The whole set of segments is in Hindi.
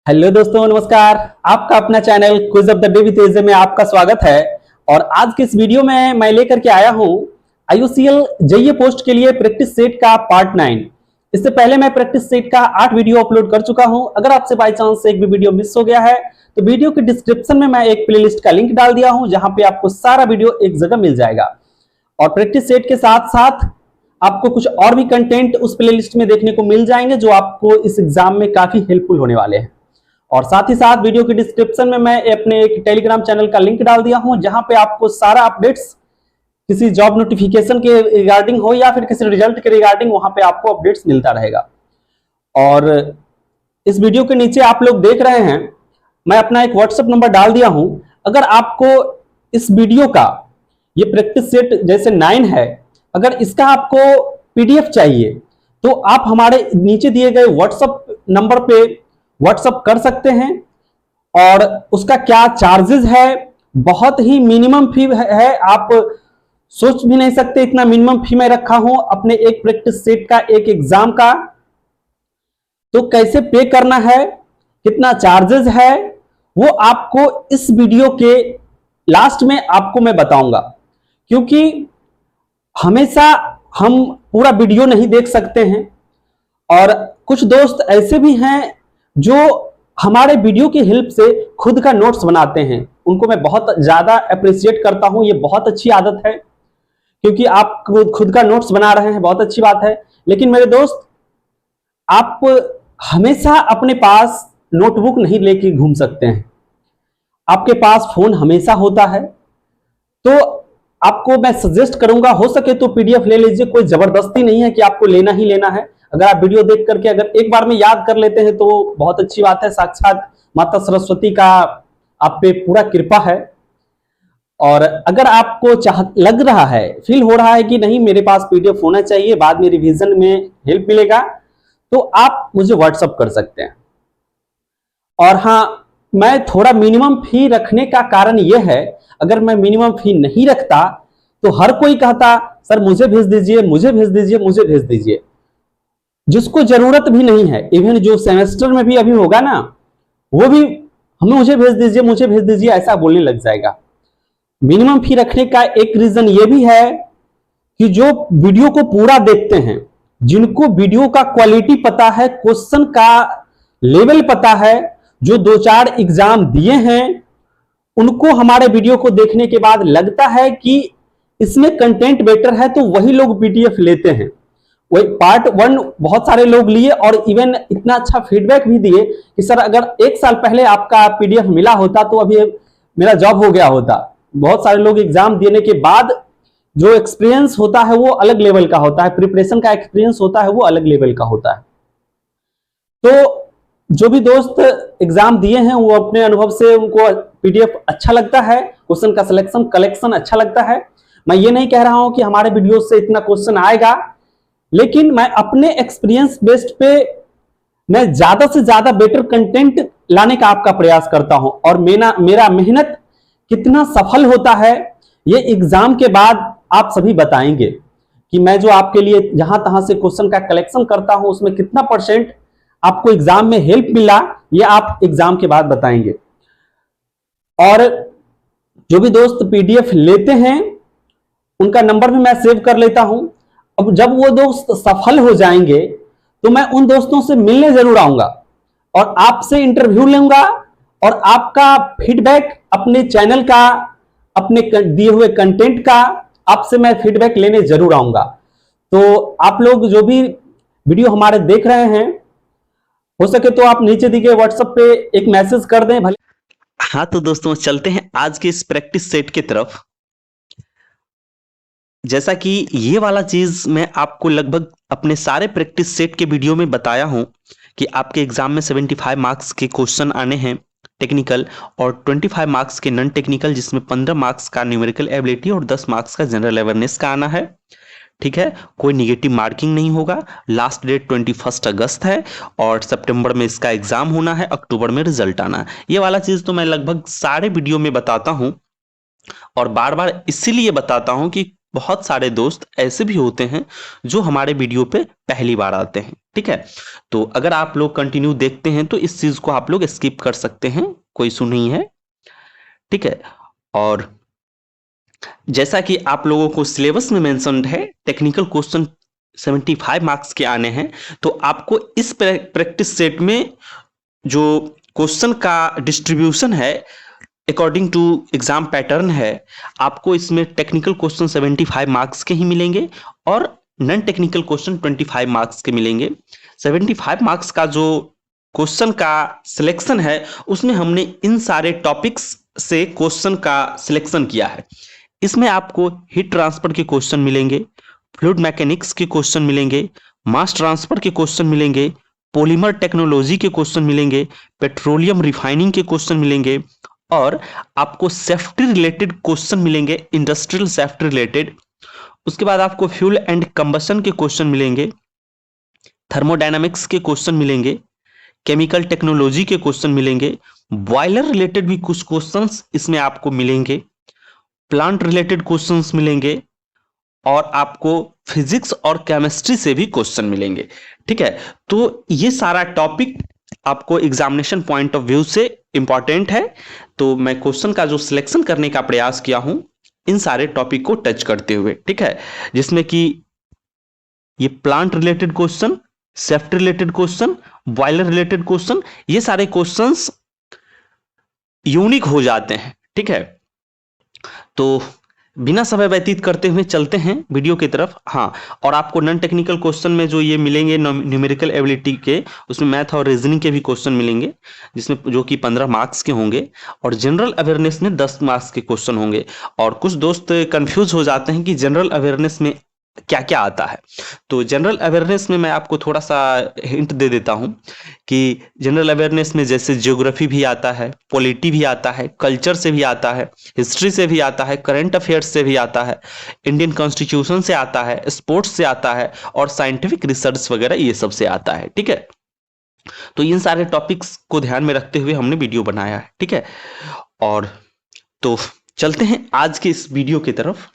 हेलो दोस्तों, नमस्कार। आपका अपना channel quiz of the day with एजे में आपका स्वागत है। और आज के इस वीडियो में मैं लेकर के आया हूं आईयूसीएल जेईई पोस्ट के लिए प्रैक्टिस सेट का पार्ट 9। इससे पहले मैं प्रैक्टिस सेट का 8 वीडियो अपलोड कर चुका हूं। अगर आपसे बाय चांस एक भी वीडियो मिस हो गया है तो वीडियो के डिस्क्रिप्शन में मैं एक प्लेलिस्ट का लिंक डाल दिया हूं, जहां पे आपको सारा वीडियो एक जगह मिल जाएगा। और प्रैक्टिस सेट के साथ साथ आपको कुछ और भी कंटेंट उस प्लेलिस्ट में देखने को मिल जाएंगे, जो आपको इस एग्जाम में काफी हेल्पफुल होने वाले हैं। और साथ ही साथ वीडियो के डिस्क्रिप्शन में मैं अपने एक टेलीग्राम चैनल का लिंक डाल दिया हूं, जहां पे आपको सारा अपडेट्स किसी जॉब नोटिफिकेशन के रिगार्डिंग हो या फिर किसी रिजल्ट के रिगार्डिंग, वहां पे आपको अपडेट्स मिलता रहेगा। और इस वीडियो के नीचे आप लोग देख रहे हैं, मैं अपना एक व्हाट्सएप नंबर डाल दिया हूं। अगर आपको इस वीडियो का ये प्रैक्टिस सेट जैसे 9 है, अगर इसका आपको पीडीएफ चाहिए तो आप हमारे नीचे दिए गए व्हाट्सएप नंबर पे व्हाट्सएप कर सकते हैं। और उसका क्या चार्जेस है, बहुत ही मिनिमम फी है। आप सोच भी नहीं सकते इतना मिनिमम फी मैं रखा हूं अपने एक प्रैक्टिस सेट का, एक एग्जाम का। तो कैसे पे करना है, कितना चार्जेस है, वो आपको इस वीडियो के लास्ट में आपको मैं बताऊंगा। क्योंकि हमेशा हम पूरा वीडियो नहीं देख सकते हैं, और कुछ दोस्त ऐसे भी हैं जो हमारे वीडियो की हेल्प से खुद का नोट्स बनाते हैं। उनको मैं बहुत ज्यादा अप्रिशिएट करता हूं। ये बहुत अच्छी आदत है, क्योंकि आप खुद का नोट्स बना रहे हैं, बहुत अच्छी बात है। लेकिन मेरे दोस्त, आप हमेशा अपने पास नोटबुक नहीं लेके घूम सकते हैं। आपके पास फोन हमेशा होता है। तो आपको मैं सजेस्ट करूंगा, हो सके तो पीडीएफ ले लीजिए। कोई जबरदस्ती नहीं है कि आपको लेना ही लेना है। अगर आप वीडियो देख करके अगर एक बार में याद कर लेते हैं तो बहुत अच्छी बात है। साक्षात माता सरस्वती का आप पे पूरा कृपा है। और अगर आपको लग रहा है, फील हो रहा है कि नहीं मेरे पास पीडीएफ होना चाहिए, बाद में रिवीजन में हेल्प मिलेगा, तो आप मुझे व्हाट्सएप कर सकते हैं। और हाँ, मैं थोड़ा मिनिमम फी रखने का कारण यह है, अगर मैं मिनिमम फी नहीं रखता तो हर कोई कहता सर मुझे भेज दीजिए, मुझे भेज दीजिए, मुझे भेज दीजिए, जिसको जरूरत भी नहीं है। इवन जो सेमेस्टर में भी अभी होगा ना, वो भी हमें मुझे भेज दीजिए, मुझे भेज दीजिए ऐसा बोलने लग जाएगा। मिनिमम फी रखने का एक रीजन ये भी है कि जो वीडियो को पूरा देखते हैं, जिनको वीडियो का क्वालिटी पता है, क्वेश्चन का लेवल पता है, जो 2-4 एग्जाम दिए हैं, उनको हमारे वीडियो को देखने के बाद लगता है कि इसमें कंटेंट बेटर है, तो वही लोग पीडीएफ लेते हैं। वही पार्ट 1 बहुत सारे लोग लिए, और इवन इतना अच्छा फीडबैक भी दिए कि सर अगर 1 साल पहले आपका पीडीएफ मिला होता तो अभी मेरा जॉब हो गया होता। बहुत सारे लोग एग्जाम देने के बाद जो एक्सपीरियंस होता है वो अलग लेवल का होता है, प्रिपरेशन का एक्सपीरियंस होता है वो अलग लेवल का होता है। तो जो भी दोस्त एग्जाम दिए हैं वो अपने अनुभव से, उनको पीडीएफ अच्छा लगता है, क्वेश्चन का सिलेक्शन कलेक्शन अच्छा लगता है। मैं ये नहीं कह रहा हूं कि हमारे वीडियो से इतना क्वेश्चन आएगा, लेकिन मैं अपने एक्सपीरियंस बेस्ड पे मैं ज्यादा से ज्यादा बेटर कंटेंट लाने का आपका प्रयास करता हूं। और मेरा मेहनत कितना सफल होता है, ये एग्जाम के बाद आप सभी बताएंगे कि मैं जो आपके लिए जहां तहां से क्वेश्चन का कलेक्शन करता हूं, उसमें कितना परसेंट आपको एग्जाम में हेल्प मिला, ये आप एग्जाम के बाद बताएंगे। और जो भी दोस्त पीडीएफ लेते हैं उनका नंबर भी मैं सेव कर लेता हूं। अब जब वो दोस्त सफल हो जाएंगे तो मैं उन दोस्तों से मिलने जरूर आऊंगा और आपसे इंटरव्यू लूंगा, और आपका फीडबैक अपने चैनल का, अपने दिए हुए कंटेंट का, आपसे मैं फीडबैक लेने जरूर आऊंगा। तो आप लोग जो भी वीडियो हमारे देख रहे हैं, हो सके तो आप नीचे दिए गए व्हाट्सएप पे एक मैसेज कर दें भले। हाँ तो दोस्तों, चलते हैं आज के इस प्रैक्टिस सेट की तरफ। जैसा कि ये वाला चीज मैं आपको लगभग अपने सारे प्रैक्टिस सेट के वीडियो में बताया हूं कि आपके एग्जाम में 75 मार्क्स के क्वेश्चन आने हैं टेक्निकल, और 25 मार्क्स के नॉन टेक्निकल, जिसमें 15 मार्क्स का न्यूमेरिकल एबिलिटी और 10 मार्क्स का जनरल अवेयरनेस का आना है। ठीक है, कोई निगेटिव मार्किंग नहीं होगा। लास्ट डेट 21 अगस्त है, और सितंबर में इसका एग्जाम होना है, अक्टूबर में रिजल्ट आना है। ये वाला चीज तो मैं लगभग सारे वीडियो में बताता हूं, और बार बार इसीलिए बताता हूं कि बहुत सारे दोस्त ऐसे भी होते हैं जो हमारे वीडियो पे पहली बार आते हैं, ठीक है। तो अगर आप लोग कंटिन्यू देखते हैं तो इस चीज को आप लोग स्किप कर सकते हैं, कोई इशू नहीं है, ठीक है। और जैसा कि आप लोगों को सिलेबस में मेंशन्ड है, टेक्निकल क्वेश्चन 75 मार्क्स के आने हैं, तो आपको इस प्रैक्टिस सेट में जो क्वेश्चन का डिस्ट्रीब्यूशन है अकॉर्डिंग टू एग्जाम पैटर्न है, आपको इसमें टेक्निकल क्वेश्चन 75 मार्क्स के ही मिलेंगे और नॉन टेक्निकल क्वेश्चन 25 मार्क्स के मिलेंगे। 75 मार्क्स का जो क्वेश्चन का सिलेक्शन है उसमें हमने इन सारे टॉपिक्स से क्वेश्चन का सिलेक्शन किया है। इसमें आपको हीट ट्रांसफर के क्वेश्चन मिलेंगे, फ्लूइड मैकेनिक्स के क्वेश्चन मिलेंगे, मास ट्रांसफर के क्वेश्चन मिलेंगे, पॉलीमर टेक्नोलॉजी के क्वेश्चन मिलेंगे, पेट्रोलियम रिफाइनिंग के क्वेश्चन मिलेंगे और आपको सेफ्टी रिलेटेड क्वेश्चन मिलेंगे, इंडस्ट्रियल सेफ्टी रिलेटेड। उसके बाद आपको फ्यूल एंड कंबशन के क्वेश्चन मिलेंगे, थर्मोडायनामिक्स के क्वेश्चन मिलेंगे, केमिकल टेक्नोलॉजी के क्वेश्चन मिलेंगे, बॉयलर रिलेटेड भी कुछ क्वेश्चंस इसमें आपको मिलेंगे, प्लांट रिलेटेड क्वेश्चंस मिलेंगे और आपको फिजिक्स और केमिस्ट्री से भी क्वेश्चन मिलेंगे, ठीक है। तो ये सारा टॉपिक आपको एग्जामिनेशन पॉइंट ऑफ व्यू से इंपॉर्टेंट है, तो मैं क्वेश्चन का जो सिलेक्शन करने का प्रयास किया हूं इन सारे टॉपिक को टच करते हुए, ठीक है, जिसमें कि ये plant related question, safety related question, boiler related question, ये सारे क्वेश्चंस यूनिक हो जाते हैं, ठीक है। तो बिना समय व्यतीत करते हुए चलते हैं वीडियो की तरफ। हाँ, और आपको नॉन टेक्निकल क्वेश्चन में जो ये मिलेंगे न्यूमेरिकल एबिलिटी के, उसमें मैथ और रीजनिंग के भी क्वेश्चन मिलेंगे, जिसमें जो कि 15 मार्क्स के होंगे और जनरल अवेयरनेस में 10 मार्क्स के क्वेश्चन होंगे। और कुछ दोस्त कंफ्यूज हो जाते हैं कि जनरल अवेयरनेस में क्या क्या आता है। तो जनरल अवेयरनेस में मैं आपको थोड़ा सा हिंट दे देता हूं कि जनरल अवेयरनेस में जैसे ज्योग्राफी भी आता है, पॉलिटी भी आता है, कल्चर से भी आता है, हिस्ट्री से भी आता है, करंट अफेयर्स से भी आता है, इंडियन कॉन्स्टिट्यूशन से आता है, स्पोर्ट्स से आता है और साइंटिफिक रिसर्च वगैरह ये सब से आता है, ठीक है। तो इन सारे टॉपिक्स को ध्यान में रखते हुए हमने वीडियो बनाया है, ठीक है। और तो चलते हैं आज के इस वीडियो की तरफ।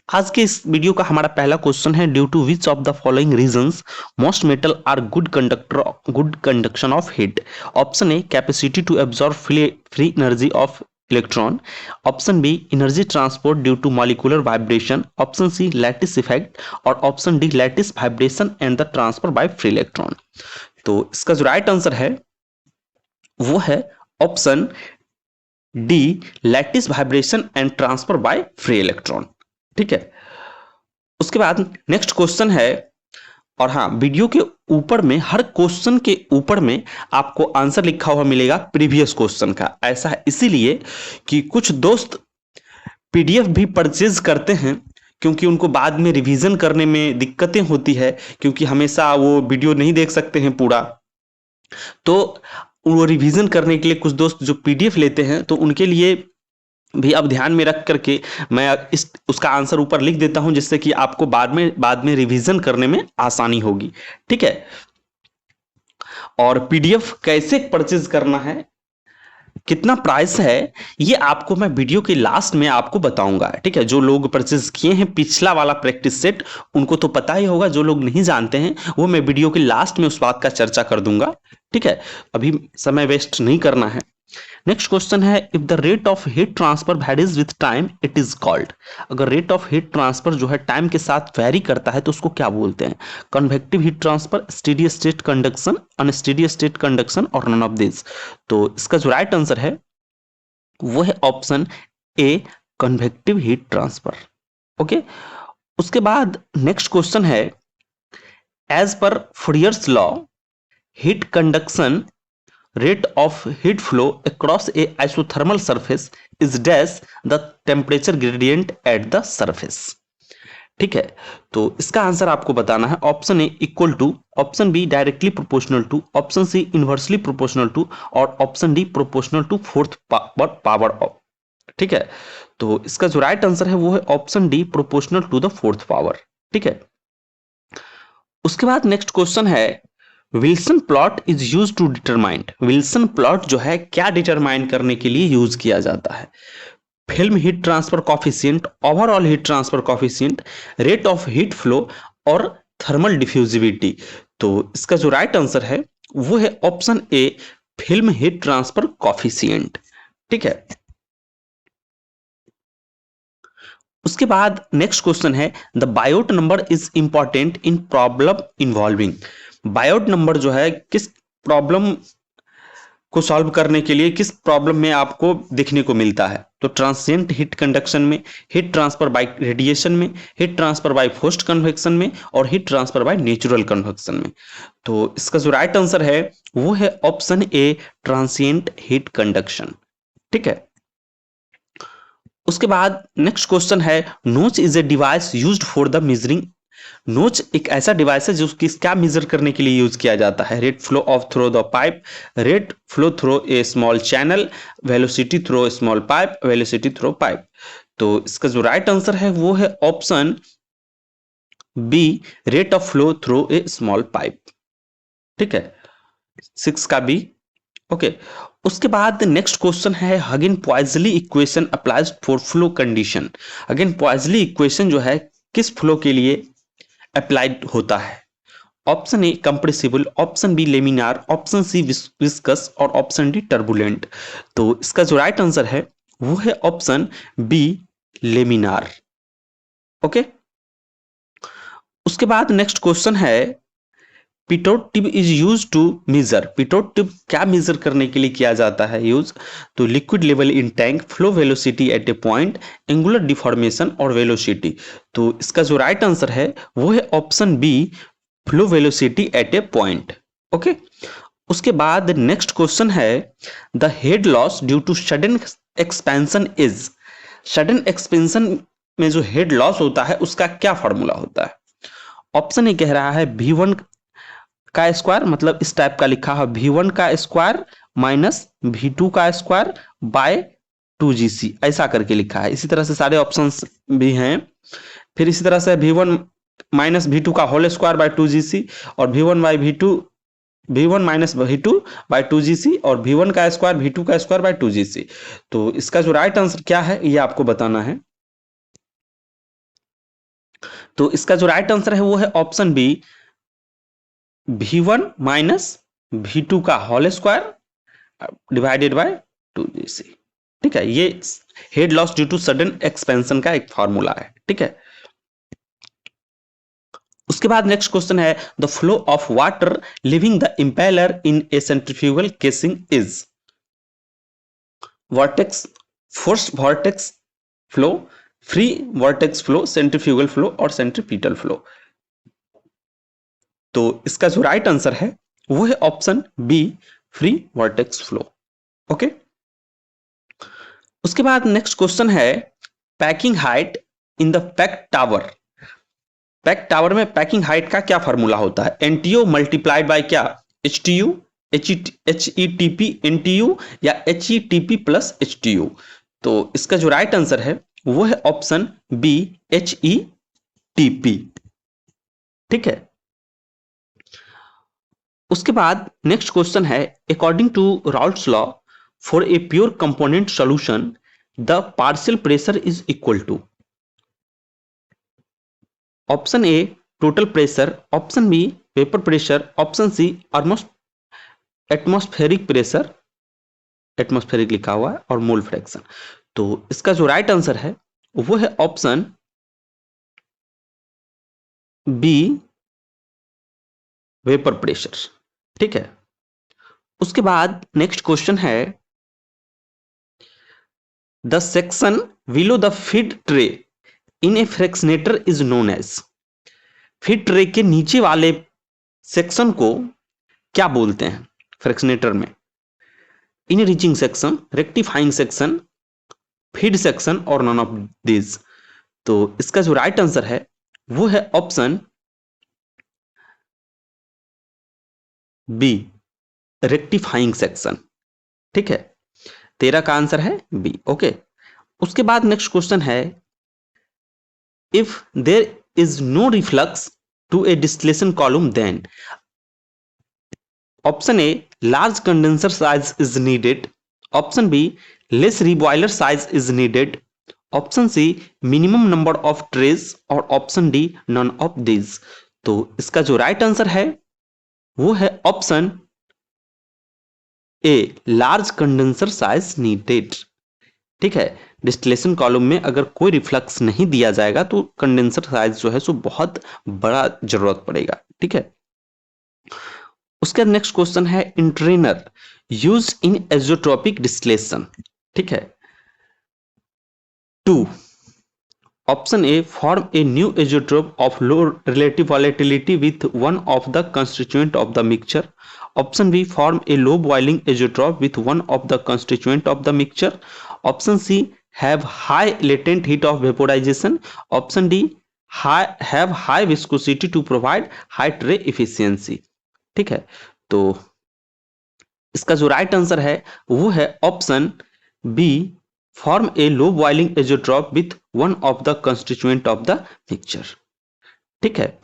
आज के इस वीडियो का हमारा पहला क्वेश्चन है, due to which of the following reasons most metal are good conduction of heat. Option A capacity to absorb free energy of electron, option B energy transport due to molecular vibration, option C lattice effect और option D lattice vibration and the transfer by free electron. तो इसका जो राइट आंसर है वो है option D, lattice vibration and transfer by free electron, ठीक है। उसके बाद नेक्स्ट क्वेश्चन है, और हाँ, वीडियो के ऊपर में हर क्वेश्चन के ऊपर में आपको आंसर लिखा हुआ मिलेगा प्रीवियस क्वेश्चन का। ऐसा है इसीलिए कि कुछ दोस्त पीडीएफ भी परचेज करते हैं क्योंकि उनको बाद में रिवीजन करने में दिक्कतें होती है, क्योंकि हमेशा वो वीडियो नहीं देख सकते हैं पूरा। तो वो रिवीजन करने के लिए कुछ दोस्त जो पीडीएफ लेते हैं, तो उनके लिए भी अब ध्यान में रख करके मैं उसका आंसर ऊपर लिख देता हूं, जिससे कि आपको बाद में रिवीजन करने में आसानी होगी, ठीक है। और पीडीएफ कैसे परचेज करना है, कितना प्राइस है, ये आपको मैं वीडियो के लास्ट में आपको बताऊंगा, ठीक है। जो लोग परचेज किए हैं पिछला वाला प्रैक्टिस सेट उनको तो पता ही होगा, जो लोग नहीं जानते हैं वो मैं वीडियो के लास्ट में उस बात का चर्चा कर दूंगा, ठीक है। अभी समय वेस्ट नहीं करना है। नेक्स्ट क्वेश्चन है, if the rate of heat transfer varies with time it is called. अगर रेट ऑफ हीट ट्रांसफर जो है टाइम के साथ वैरी करता है तो उसको क्या बोलते हैं? Convective heat transfer, steady state conduction, unsteady state conduction और नन ऑफ दिस। तो इसका जो राइट आंसर है वो है option A, convective heat transfer, okay. उसके बाद नेक्स्ट क्वेश्चन है, as per Fourier's law heat conduction rate of heat flow across a isothermal surface is dash the temperature gradient at the surface, ठीक है। तो इसका आंसर आपको बताना है, option A equal to, option B directly proportional to, option C inversely proportional to और option D proportional to fourth power of, ठीक है। तो इसका जो राइट आंसर है वो है option D, proportional to the fourth power, ठीक है। उसके बाद नेक्स्ट क्वेश्चन है, Wilson plot is use to determine. Wilson plot जो है क्या डिटरमाइन करने के लिए यूज किया जाता है? Film heat transfer coefficient, overall heat transfer coefficient, rate of heat flow और थर्मल डिफ्यूजिविटी। तो इसका जो राइट आंसर है वो है ऑप्शन ए, फिल्म हीट ट्रांसफर कॉफिशिएंट। ठीक है, उसके बाद नेक्स्ट क्वेश्चन है, the Biot number is important in problem involving. Biot number जो है किस प्रॉब्लम को सॉल्व करने के लिए, किस प्रॉब्लम में आपको देखने को मिलता है? तो ट्रांसिएंट हीट कंडक्शन में, हीट ट्रांसफर बाय रेडिएशन में, heat transfer by forced convection में और heat transfer by natural convection में। तो इसका जो राइट आंसर है वो है ऑप्शन ए, ट्रांसिएंट हीट कंडक्शन। ठीक है, उसके बाद नेक्स्ट क्वेश्चन है, नोच is a device used for the measuring. नोच एक ऐसा डिवाइस है जो क्या मेजर करने के लिए यूज किया जाता है? Rate flow of through the pipe, rate flow through a small channel, velocity through small pipe, velocity through pipe. तो इसका जो राइट आंसर है वो है option B, rate of flow through a small pipe. ठीक है, 6 का बी। ओके, उसके बाद नेक्स्ट क्वेश्चन है, again Poiseuille equation applies for flow condition. Again Poiseuille equation जो है किस फ्लो के लिए अप्लाइड होता है? Option A compressible, option B laminar, option C viscous और ऑप्शन डी टर्बुलेंट। तो इसका जो राइट आंसर है वो है ऑप्शन बी, लेमिनार। ओके, उसके बाद नेक्स्ट क्वेश्चन है, Pitot tube is use to measure. Pitot tube क्या मेजर करने के लिए किया जाता है यूज? तो liquid level in tank, flow velocity at a point, angular deformation और वेलोसिटी। तो इसका जो राइट आंसर है वो है option B, flow velocity at a point. Okay, उसके बाद नेक्स्ट क्वेश्चन है, the head loss due to sudden expansion is. Sudden expansion में जो हेड लॉस होता है उसका क्या फॉर्मूला होता है? ऑप्शन ए कह रहा है V1 का स्क्वायर, मतलब इस टाइप का लिखा है, V1 का स्क्वायर माइनस V2 का स्क्वायर बाय 2GC, ऐसा करके लिखा है। इसी तरह से सारे ऑप्शंस भी हैं। फिर इसी तरह से V1 माइनस V2 का होल स्क्वायर बाय 2GC और V1 bye V2, V1 minus V2 bye 2GC और V1 का स्क्वायर V2 का स्क्वायर बाय 2GC। तो इसका जो राइट आंसर क्या है ये आपको बताना है। तो इसका जो राइट आंसर है वो है option B, V1 minus V2 का whole square divided by 2GC। ठीक है, ये head loss due to sudden expansion का एक फॉर्मूला है। ठीक है, उसके बाद नेक्स्ट क्वेश्चन है, the flow of water leaving the impeller in a centrifugal casing is. Vortex, force vortex flow, free vortex flow, centrifugal flow और सेंट्रीपिटल फ्लो। तो इसका जो राइट आंसर है वो है option B, free vortex flow. Okay, उसके बाद नेक्स्ट क्वेश्चन है, packing height in the pack tower. Pack tower में पैकिंग हाइट का क्या फॉर्मूला होता है? एनटीयू मल्टीप्लाइड बाय क्या? एचटीयू, एचईटीपी एनटीयू या एचईटीपी प्लस एचटीयू। तो इसका जो राइट आंसर है वो है ऑप्शन बी, एचईटीपी। ठीक है, उसके बाद नेक्स्ट क्वेश्चन है, according to Raoult's law for a pure component solution the partial pressure is equal to. Option A total pressure, option B vapour pressure, option C atmospheric pressure, atmospheric लिखा हुआ है, और मोल फ्रैक्शन। तो इसका जो राइट आंसर है वो है ऑप्शन बी, वेपर प्रेशर। ठीक है, उसके बाद नेक्स्ट क्वेश्चन है, the section below the feed tray in a fractionator is known as. Feed tray के नीचे वाले सेक्शन को क्या बोलते हैं फ्रैक्शनेटर में? इन reaching section, rectifying section, feed section और नॉन ऑफ दिस। तो इसका जो राइट आंसर है वो है ऑप्शन बी, रेक्टिफाइंग सेक्शन। ठीक है, 13 का आंसर है बी। ओके, उसके बाद नेक्स्ट क्वेश्चन है, if there is no reflux to a distillation column then. Option A large condenser size is needed, option B less reboiler size is needed, option C minimum number of trays और option D none of this. तो इसका जो राइट आंसर है वो है option A large condenser size needed. ठीक है, डिस्टिलेशन कॉलम में अगर कोई रिफ्लक्स नहीं दिया जाएगा तो कंडेंसर साइज जो है सो बहुत बड़ा जरूरत पड़ेगा। ठीक है, उसका नेक्स्ट क्वेश्चन है entrainer use in azeotropic distillation. ठीक है, 2 option A form a new azeotrope of low relative volatility with one of the constituent of the mixture, option B form a low boiling azeotrope with one of the constituent of the mixture, option C have high latent heat of vaporization, option D have high viscosity to provide high tray efficiency. ठीक है, तो इसका जो राइट आंसर है वो है option B form a low boiling azeotrope with one of the constituent of the mixture. ठीक है,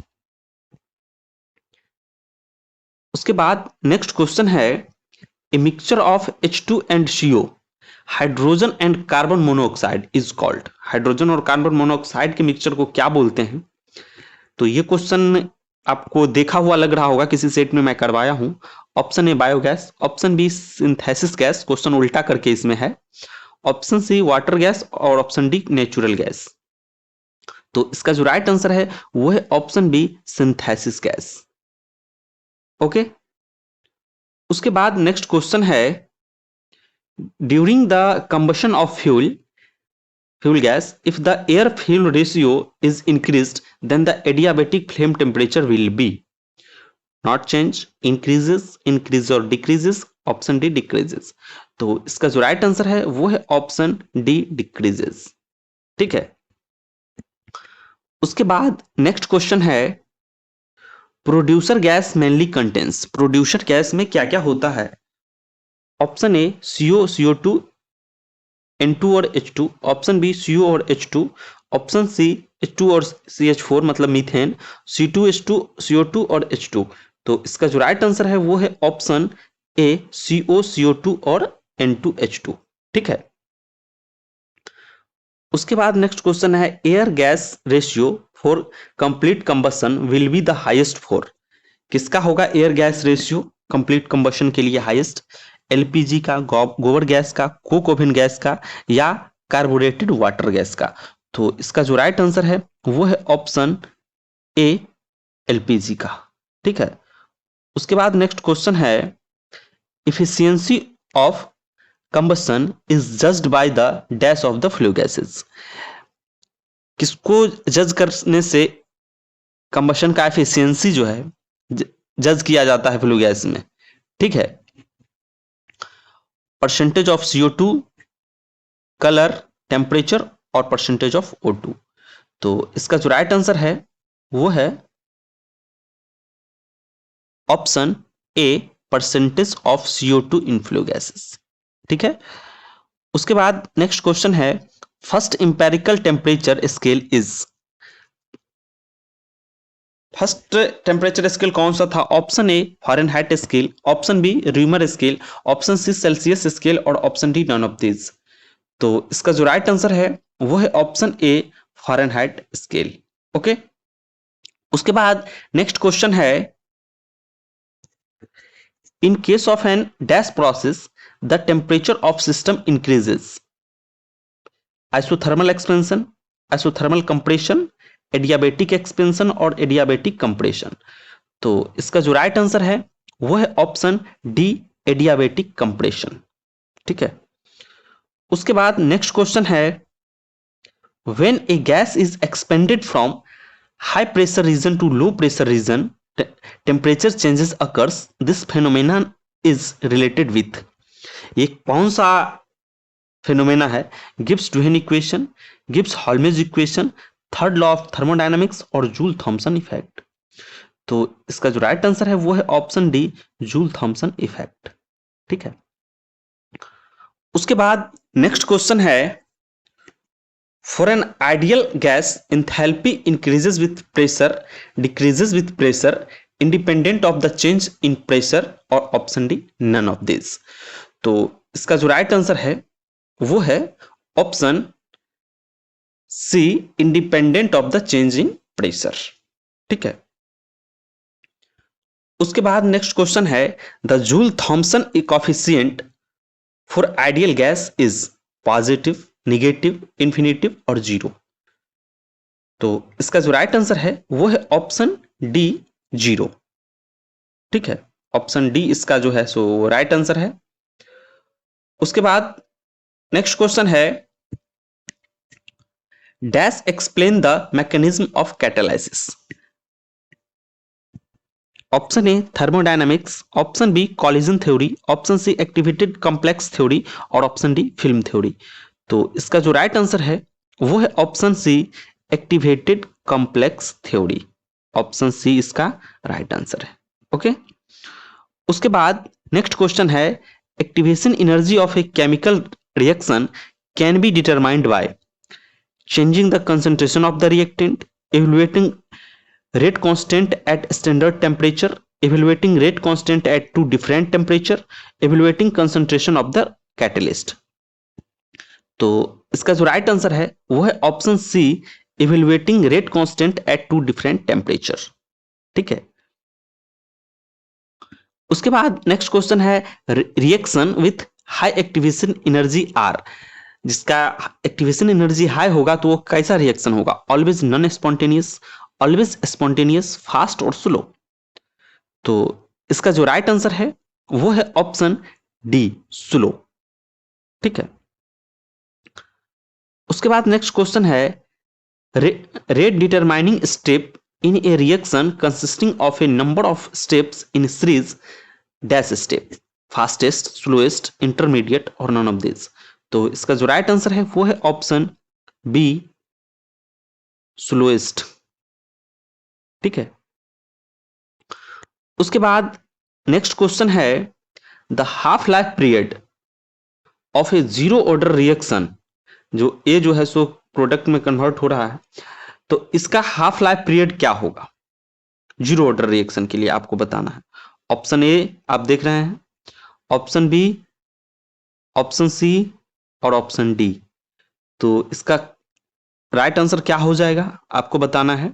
उसके बाद नेक्स्ट क्वेश्चन है a mixture of H2 and CO hydrogen and carbon monoxide is called. Hydrogen और कार्बन मोनोऑक्साइड के मिक्सचर को क्या बोलते हैं? तो ये क्वेश्चन आपको देखा हुआ लग रहा होगा, किसी सेट में मैं करवाया हूं। Option A biogas, option B synthesis gas, question उल्टा करके इसमें है, ऑप्शन सी वाटर गैस और ऑप्शन डी नेचुरल गैस। तो इसका जो राइट आंसर है वो है option B synthesis gas. Okay, उसके बाद नेक्स्ट क्वेश्चन है during the combustion of fuel gas, if the air fuel ratio is increased then the adiabatic flame temperature will be not change, increase or decreases, option D decreases. तो इसका जो राइट आंसर है वो है ऑप्शन डी डिक्रीजेस। ठीक है, उसके बाद नेक्स्ट क्वेश्चन है producer gas mainly contains. Producer gas में क्या क्या होता है? ऑप्शन ए CO, CO2, N2 और H2, ऑप्शन बी CO और H2, ऑप्शन सी H2 और CH4 मतलब मीथेन, C2H2, CO2 और H2। तो इसका जो राइट आंसर है वो है ऑप्शन ए CO, CO2 और N2H2। ठीक है, उसके बाद नेक्स्ट क्वेश्चन है air gas ratio for complete combustion will be the highest for. किसका होगा air gas ratio complete combustion के लिए हाईएस्ट? LPG का, गोबर गैस का, कोक ओवन गैस का या कार्बोरेटेड वाटर गैस का? तो इसका जो राइट आंसर है वो है ऑप्शन ए LPG का। ठीक है, उसके बाद नेक्स्ट क्वेश्चन है efficiency of combustion is judged by the dash of the flue gases. किसको जज करने से कंबशन का एफिशिएंसी जो है जज किया जाता है फ्लू गैस में? ठीक है, percentage of CO2, colour, temperature और परसेंटेज ऑफ O2। तो इसका जो राइट आंसर है वो है option A percentage of CO2 in flue gases. ठीक है, उसके बाद नेक्स्ट क्वेश्चन है first empirical temperature scale is. First temperature scale कौन सा था? Option A Fahrenheit scale, option B Reaumur scale, option C Celsius scale और option D none of this. तो इसका जो राइट आंसर है वो है option A Fahrenheit scale. Okay, उसके बाद नेक्स्ट क्वेश्चन है in case of an dash process the temperature of system increases. Isothermal expansion, isothermal compression, adiabatic expansion और एडियाबेटिक कंप्रेशन। तो इसका जो राइट आंसर है वो है ऑप्शन डी एडियाबेटिक कंप्रेशन। ठीक है, उसके बाद नेक्स्ट क्वेश्चन है when a gas is expanded from high pressure region to low pressure region temperature changes occurs, this phenomena is related with. ये कौन सा फेनोमेना है? Gibbs Duhem equation, Gibbs Helmholtz equation, third law of thermodynamics और जूल थॉमसन इफेक्ट। तो इसका जो राइट आंसर है वो है option D Joule Thomson effect. ठीक है, उसके बाद नेक्स्ट क्वेश्चन है for an ideal gas enthalpy increases with pressure, decreases with pressure, independent of the change in pressure और option D none of this. तो इसका जो राइट आंसर है वो है option C, independent of the change in pressure. ठीक है, उसके बाद नेक्स्ट क्वेश्चन है the Joule Thomson coefficient for ideal gas is positive, negative, infinitive और जीरो। तो इसका जो राइट आंसर है वो है ऑप्शन डी, जीरो। ठीक है, ऑप्शन डी इसका जो है सो राइट आंसर है। उसके बाद नेक्स्ट क्वेश्चन है dash explain the mechanism of catalysis. Option A thermodynamics, option B collision theory, option C activated complex theory और ऑप्शन डी फिल्म थ्योरी। तो इसका जो राइट आंसर है वो है option C, activated complex theory. Option C इसका राइट आंसर है। ओके, उसके बाद नेक्स्ट क्वेश्चन है activation energy of a chemical reaction can be determined by changing the concentration of the reactant, evaluating rate constant at standard temperature, evaluating rate constant at two different temperature, evaluating concentration of the catalyst। तो इसका जो राइट आंसर है वो है option C, evaluating rate constant at two different temperature। ठीक है, उसके बाद नेक्स्ट क्वेश्चन है reaction with high activation energy are, जिसका एक्टिवेशन एनर्जी हाई होगा तो वो कैसा रिएक्शन होगा, always non spontaneous, always spontaneous, fast और स्लो। तो इसका जो राइट आंसर है वो है ऑप्शन डी, स्लो। ठीक है, उसके बाद नेक्स्ट क्वेश्चन है rate determining step in A reaction consisting of A number of steps in series dash step, fastest, slowest, intermediate और नन ऑफ दिस। तो इसका जो राइट आंसर है वो है ऑप्शन बी, स्लोएस्ट। ठीक है, उसके बाद नेक्स्ट क्वेश्चन है the half life period of A zero order reaction, जो ए जो है सो प्रोडक्ट में कन्वर्ट हो रहा है, तो इसका हाफ लाइफ पीरियड क्या होगा जीरो ऑर्डर रिएक्शन के लिए आपको बताना है। ऑप्शन ए आप देख रहे हैं, ऑप्शन बी, ऑप्शन सी और ऑप्शन डी। तो इसका राइट आंसर क्या हो जाएगा आपको बताना है।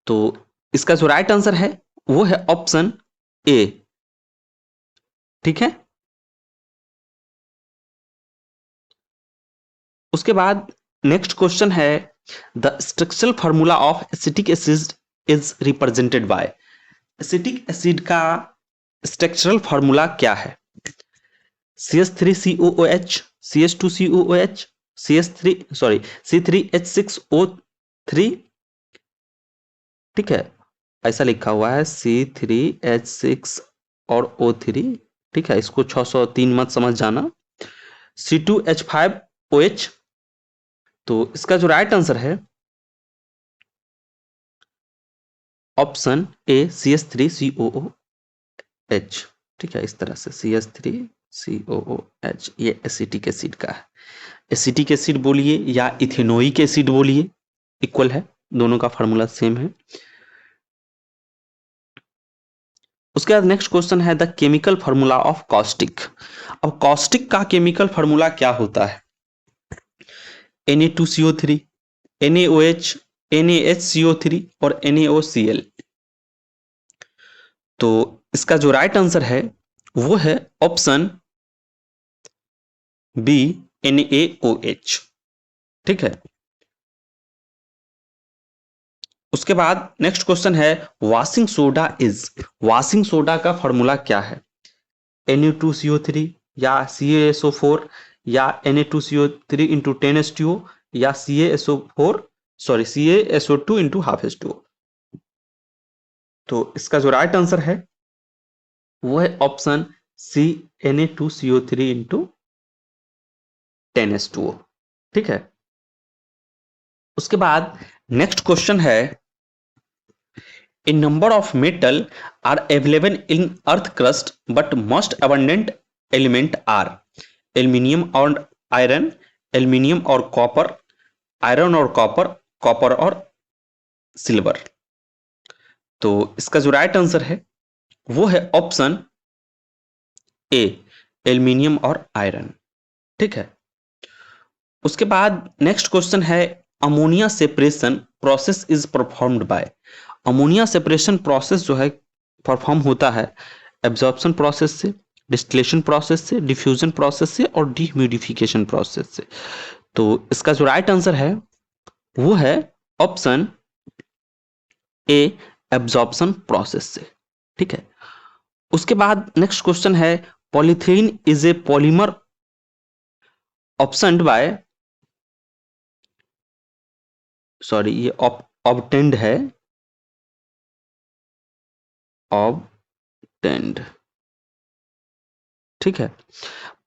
तो इसका जो राइट आंसर है वो है ऑप्शन ए। ठीक है, उसके बाद नेक्स्ट क्वेश्चन है the structural formula of acetic acid is represented by. Acetic acid का स्ट्रक्चरल फॉर्मूला क्या है, CH3COOH, CH2COOH, C3H6O3। ठीक है, ऐसा लिखा हुआ है C3H6 और O3। ठीक है, इसको 603 मत समझ जाना। C2H5OH। तो इसका जो राइट आंसर है ऑप्शन ए, CH3COOH। ठीक है, इस तरह से CH3COOH, ये एसिटिक एसिड का है। एसिटिक एसिड बोलिए या इथेनोइक एसिड बोलिए, इक्वल है, दोनों का फार्मूला सेम है। उसके बाद नेक्स्ट क्वेश्चन है the chemical formula of caustic. अब कॉस्टिक का केमिकल फार्मूला क्या होता है, Na2CO3, NaOH, NaHCO3 और NaOCl। तो इसका जो राइट आंसर है वो है ऑप्शन बी, NaOH। ठीक है, उसके बाद नेक्स्ट क्वेश्चन है washing soda is. Washing soda का फॉर्मूला क्या है, Na2CO3 या CaSO4 या Na2CO3 इंटू 10H2O या CaSO2 इंटू हाफ H2O। तो इसका जो राइट आंसर है वो है ऑप्शन सी, Na2CO3 इंटू 10H2O। ठीक है, उसके बाद नेक्स्ट क्वेश्चन है a number of metal are available in earth crust but most abundant element are aluminium और आयरन, एल्यूमिनियम और कॉपर, आयरन और कॉपर, कॉपर और सिल्वर। तो इसका जो राइट आंसर है वो है ऑप्शन ए, एल्युमिनियम और आयरन। ठीक है, उसके बाद नेक्स्ट क्वेश्चन है ammonia separation process is performed by. Ammonia separation process जो है परफॉर्म होता है एब्जॉर्प्शन प्रोसेस से, डिस्टिलेशन प्रोसेस से, डिफ्यूजन प्रोसेस से और डिह्यूमिडिफिकेशन प्रोसेस से। तो इसका जो राइट आंसर है वो है ऑप्शन ए, एब्जॉर्प्शन प्रोसेस से। ठीक है, उसके बाद नेक्स्ट क्वेश्चन है polythene is a polymer optioned by, sorry ये ऑब्टेंड है, ऑब्टेंड। ठीक है,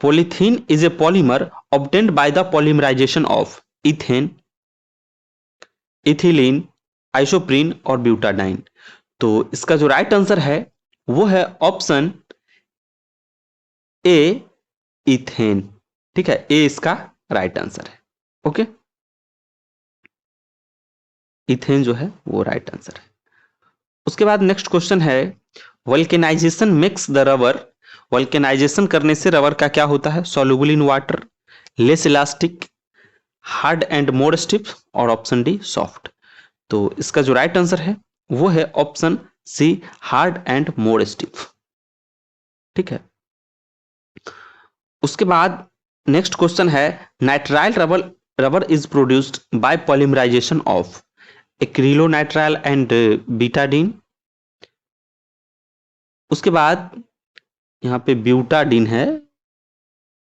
polythene is a polymer obtained by the polymerization of ethane, ethylene, isoprene और ब्यूटाडाइन। तो इसका जो राइट आंसर है वो है ऑप्शन ए, इथेन। ठीक है, ए इसका राइट आंसर है। ओके, इथेन जो है वो राइट आंसर है। उसके बाद नेक्स्ट क्वेश्चन है vulcanisation makes the rubber. Vulcanisation करने से रबर का क्या होता है? Soluble in water, less elastic, hard and more stiff और ऑप्शन डी सॉफ्ट। तो इसका जो राइट आंसर है वो है option C, hard and more stiff. ठीक है, उसके बाद नेक्स्ट क्वेश्चन है nitrile rubber rubber is produced by polymerisation of acrylonitrile and butadiene. उसके बाद यहाँ पे ब्यूटाडीन है,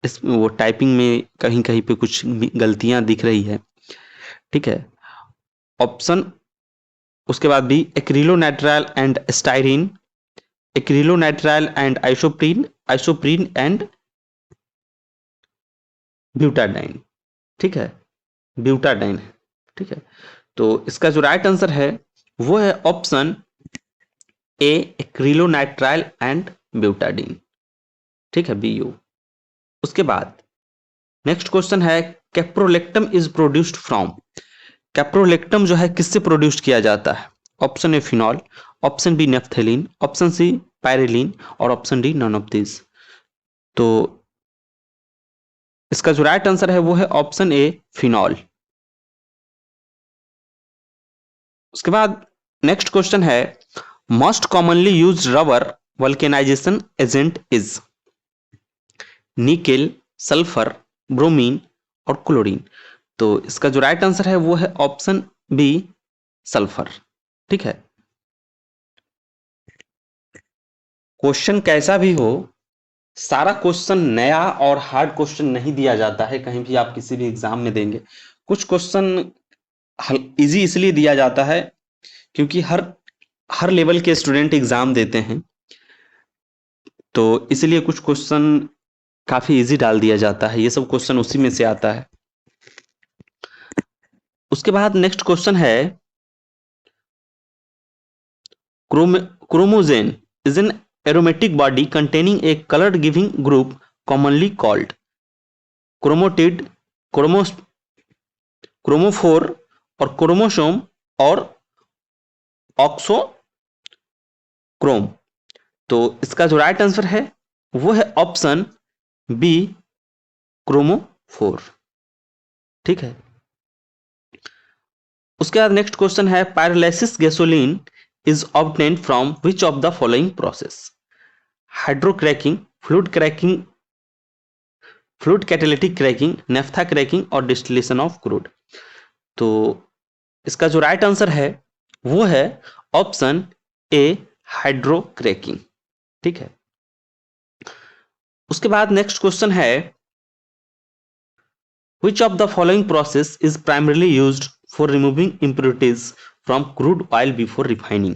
इसमें वो टाइपिंग में कहीं कहीं पे कुछ गलतियां दिख रही है। ठीक है, ऑप्शन उसके बाद भी acrylonitrile and styrene, acrylonitrile and isoprene, isoprene and butadiene. ठीक है, ब्यूटाडाइन है। ठीक है, तो इसका जो राइट आंसर है वो है option A, acrylonitrile and butadiene. ठीक है, BU। उसके बाद नेक्स्ट क्वेश्चन है caprolactam is produced from. Caprolactam जो है किससे प्रोड्यूस किया जाता है? Option A phenol, option B naphthalene, option C perylene और option D none of this. तो इसका जो राइट आंसर है वो है ऑप्शन ए, फिनॉल। उसके बाद नेक्स्ट क्वेश्चन है most commonly use rubber vulcanisation agent is nickel, sulphur, bromine और क्लोरीन। तो इसका जो राइट आंसर है वो है ऑप्शन बी, सल्फर। ठीक है, क्वेश्चन कैसा भी हो, सारा क्वेश्चन नया और हार्ड क्वेश्चन नहीं दिया जाता है कहीं भी आप किसी भी एग्जाम में देंगे। कुछ क्वेश्चन इजी इसलिए दिया जाता है क्योंकि हर हर लेवल के स्टूडेंट एग्जाम देते हैं, तो इसलिए कुछ क्वेश्चन काफी इजी डाल दिया जाता है। ये सब क्वेश्चन उसी में से आता है। उसके बाद नेक्स्ट क्वेश्चन है chromogen is an aromatic body containing a colour giving group commonly called chromatid, chromos chromophore और क्रोमोसोम और ऑक्सोक्रोम। तो इसका जो राइट आंसर है वो है ऑप्शन बी, क्रोमोफोर। ठीक है, उसके बाद नेक्स्ट क्वेश्चन है pyrolysis gasoline is obtained from which of the following process? Hydrocracking, fluid cracking, fluid catalytic cracking, naphtha cracking और डिस्टिलेशन ऑफ क्रूड। तो इसका जो राइट आंसर है वो है ऑप्शन ए, हाइड्रोक्रैकिंग। ठीक है, उसके बाद नेक्स्ट क्वेश्चन है which of the following process is primarily used for removing impurities from crude oil before refining?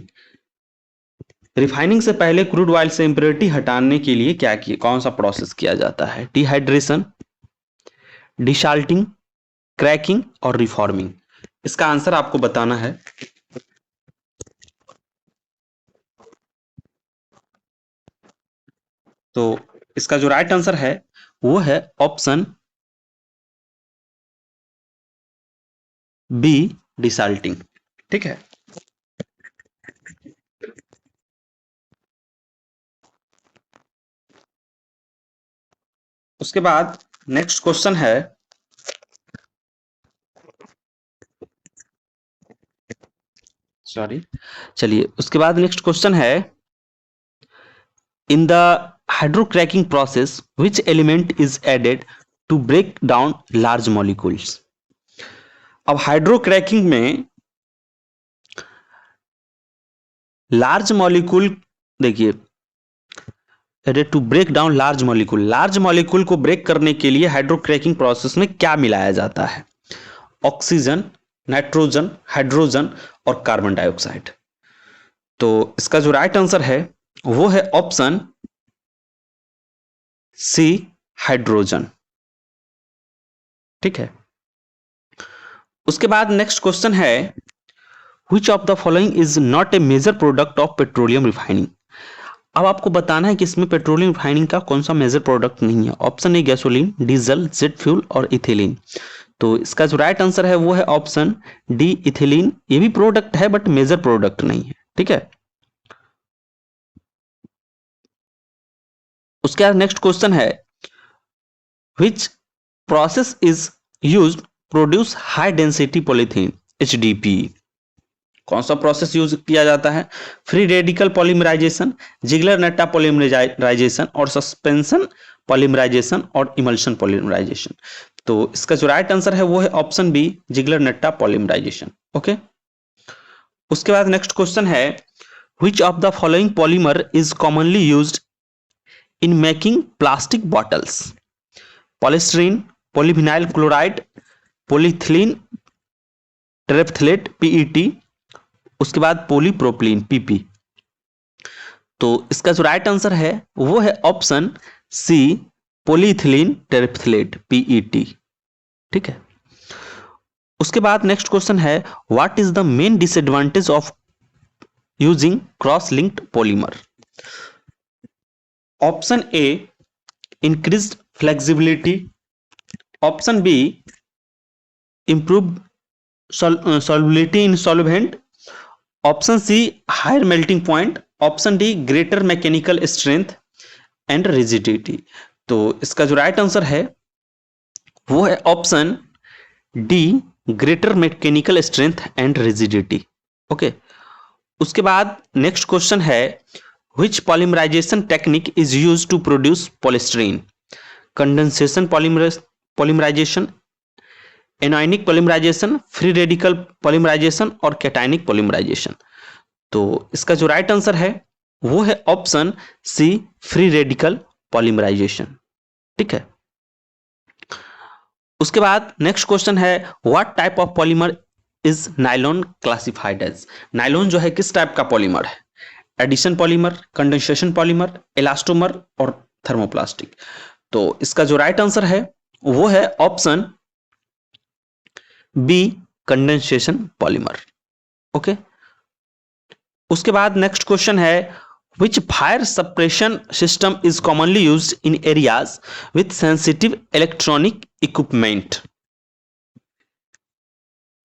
Refining से पहले क्रूड ऑयल से इंप्योरिटी हटाने के लिए क्या किया, कौन सा प्रोसेस किया जाता है? डिहाइड्रेशन, डिसाल्टिंग, क्रैकिंग और रिफॉर्मिंग। इसका आंसर आपको बताना है। तो इसका जो राइट आंसर है वो है ऑप्शन बी, डिसाल्टिंग। ठीक है, उसके बाद नेक्स्ट क्वेश्चन है, सॉरी, चलिए उसके बाद नेक्स्ट क्वेश्चन है, in the hydrocracking process which element is added to break down large molecules. अब हाइड्रोक्रैकिंग में लार्ज मॉलिक्यूल, देखिए added to break down large molecule को ब्रेक करने के लिए हाइड्रोक्रैकिंग प्रोसेस में क्या मिलाया जाता है? ऑक्सीजन, नाइट्रोजन, हाइड्रोजन और कार्बन डाइऑक्साइड। तो इसका जो राइट आंसर है वो है ऑप्शन सी, हाइड्रोजन। ठीक है। उसके बाद नेक्स्ट क्वेश्चन है, which of the following is not a major product of petroleum refining. अब आपको बताना है कि इसमें पेट्रोलियम रिफाइनिंग का कौन सा मेजर प्रोडक्ट नहीं है। ऑप्शन ए गैसोलीन, डीजल, जेट फ्यूल और इथिलीन। तो इसका जो राइट आंसर है वो है ऑप्शन डी, इथिलीन। ये भी प्रोडक्ट है बट मेजर प्रोडक्ट नहीं है। ठीक है। उसके बाद नेक्स्ट क्वेश्चन है, which process is used produce high density polythene, HDP. कौन सा प्रोसेस यूज किया जाता है? Free radical polymerisation, Ziegler Natta polymerisation और सस्पेंशन पॉलीमराइजेशन और इमल्शन पॉलीमराइजेशन। तो इसका जो राइट आंसर है वो है option B, Ziegler Natta polymerisation. Okay. उसके बाद नेक्स्ट क्वेश्चन है, which of the following polymer is commonly used in making plastic bottles? Polystyrene, polyvinyl chloride, polythene टेरेफ्थलेट, PET, उसके बाद पॉलीप्रोपिलीन, पीपी। तो इसका जो राइट आंसर है वो है option C, polyethylene terephthalate, PET. ठीक है। उसके बाद नेक्स्ट क्वेश्चन है, what is the main disadvantage of using cross linked polymer? Option A, increased flexibility, option B, improved solubility in solvent, option C, higher melting point, option D, greater mechanical strength and rigidity. तो इसका जो राइट आंसर है वो है option D, greater mechanical strength and rigidity. Okay. उसके बाद नेक्स्ट क्वेश्चन है, which polymerisation technique is used to produce polystyrene? Condensation polymerisation, anionic polymerisation, free radical polymerisation और कैटायनिक पॉलीमराइजेशन। तो इसका जो राइट आंसर है वो है option C, free radical polymerisation. ठीक है। उसके बाद नेक्स्ट क्वेश्चन है, what type of polymer is nylon classified as? Nylon जो है किस टाइप का पॉलीमर है? Addition polymer, condensation polymer, elastomer और थर्मोप्लास्टिक। तो इसका जो राइट आंसर है वो है option B, condensation polymer. Okay. उसके बाद नेक्स्ट क्वेश्चन है, which fire suppression system is commonly used in areas with sensitive electronic equipment?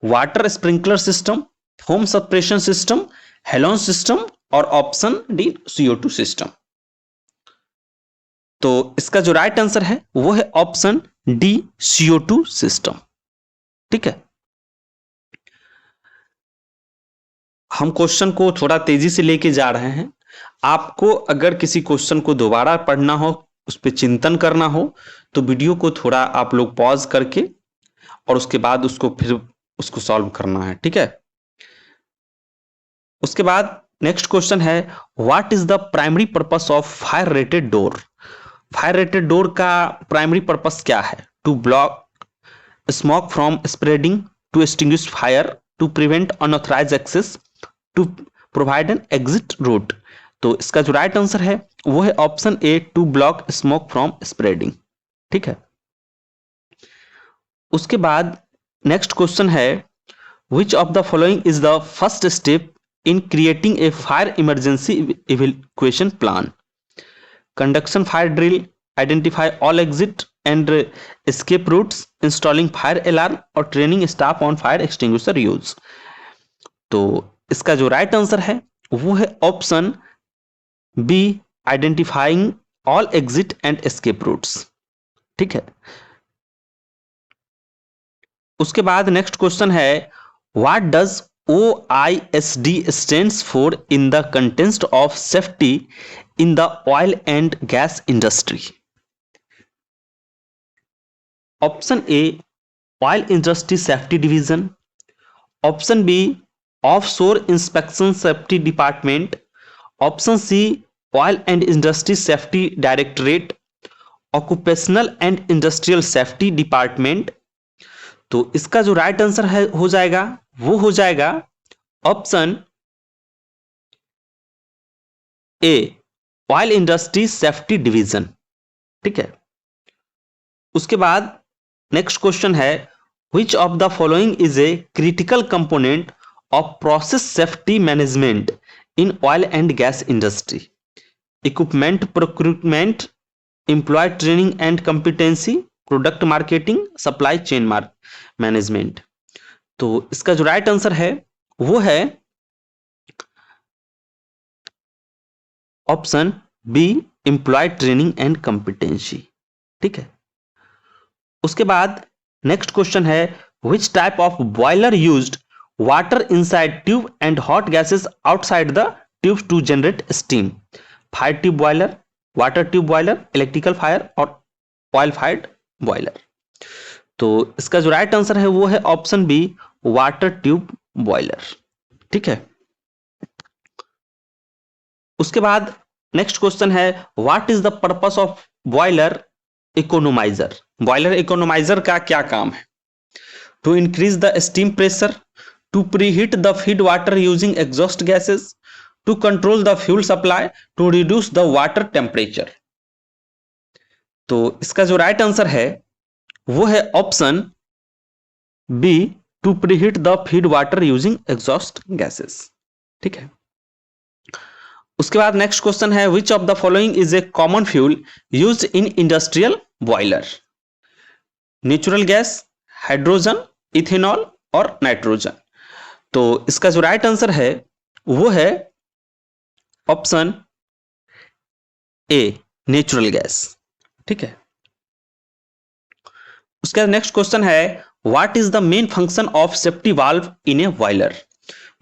Water sprinkler system, home suppression system, halon system और ऑप्शन डी, CO2 सिस्टम। तो इसका जो राइट आंसर है वो है ऑप्शन डी, CO2 सिस्टम। ठीक है। हम क्वेश्चन को थोड़ा तेजी से लेके जा रहे हैं। आपको अगर किसी क्वेश्चन को दोबारा पढ़ना हो, उस पर चिंतन करना हो, तो वीडियो को थोड़ा आप लोग पॉज करके और उसके बाद उसको सॉल्व करना है। ठीक है। उसके बाद नेक्स्ट क्वेश्चन है, what is the primary purpose of fire rated door? Fire rated door का प्राइमरी पर्पस क्या है? To block smoke from spreading, to extinguish fire, to prevent unauthorised access, to provide an exit route. तो इसका जो राइट आंसर है वो है option A, to block smoke from spreading. ठीक है। उसके बाद नेक्स्ट क्वेश्चन है, which of the following is the first step in creating a fire emergency evacuation plan? Conduction fire drill, identify all exit and escape routes, installing fire alarm और training staff on fire extinguisher use. तो इसका जो राइट आंसर है वो है option B, identifying all exit and escape routes. ठीक है। उसके बाद नेक्स्ट क्वेश्चन है, what does OISD stands for in the context of safety in the oil and gas industry? Option A, oil industry safety division. Option B, offshore inspection safety department. Option C, oil and industry safety directorate. Occupational and industrial safety department. तो इसका जो राइट आंसर है हो जाएगा वो हो जाएगा option A, oil industry safety division. ठीक है। उसके बाद नेक्स्ट क्वेश्चन है, which of the following is a critical component of process safety management in oil and gas industry? Equipment procurement, employ training and competency, product marketing, supply chain management. तो इसका जो राइट आंसर है वो है option B, employ training and competency. ठीक है। उसके बाद नेक्स्ट क्वेश्चन है, which type of boiler used water inside tube and hot gases outside the tube to generate steam? Fire tube boiler, water tube boiler, electrical fire और ऑयल फायर्ड बॉयलर। तो इसका जो राइट आंसर है वो है option B, water tube boiler. ठीक है। उसके बाद नेक्स्ट क्वेश्चन है, what is the purpose of boiler economiser? Boiler economiser का क्या काम है? To increase the steam pressure, to preheat the feed water using exhaust gases, to control the fuel supply, to reduce the water temperature. तो इसका जो राइट आंसर है वो है option B, to preheat the feed water using exhaust gases. ठीक है। उसके बाद नेक्स्ट क्वेश्चन है, which of the following is a common fuel used in industrial boiler? Natural gas, hydrogen, ethanol और नाइट्रोजन। तो इसका जो राइट आंसर है वो है ऑप्शन ए, नेचुरल गैस। ठीक है। उसके बाद नेक्स्ट क्वेश्चन है, what is the main function of safety valve in a boiler?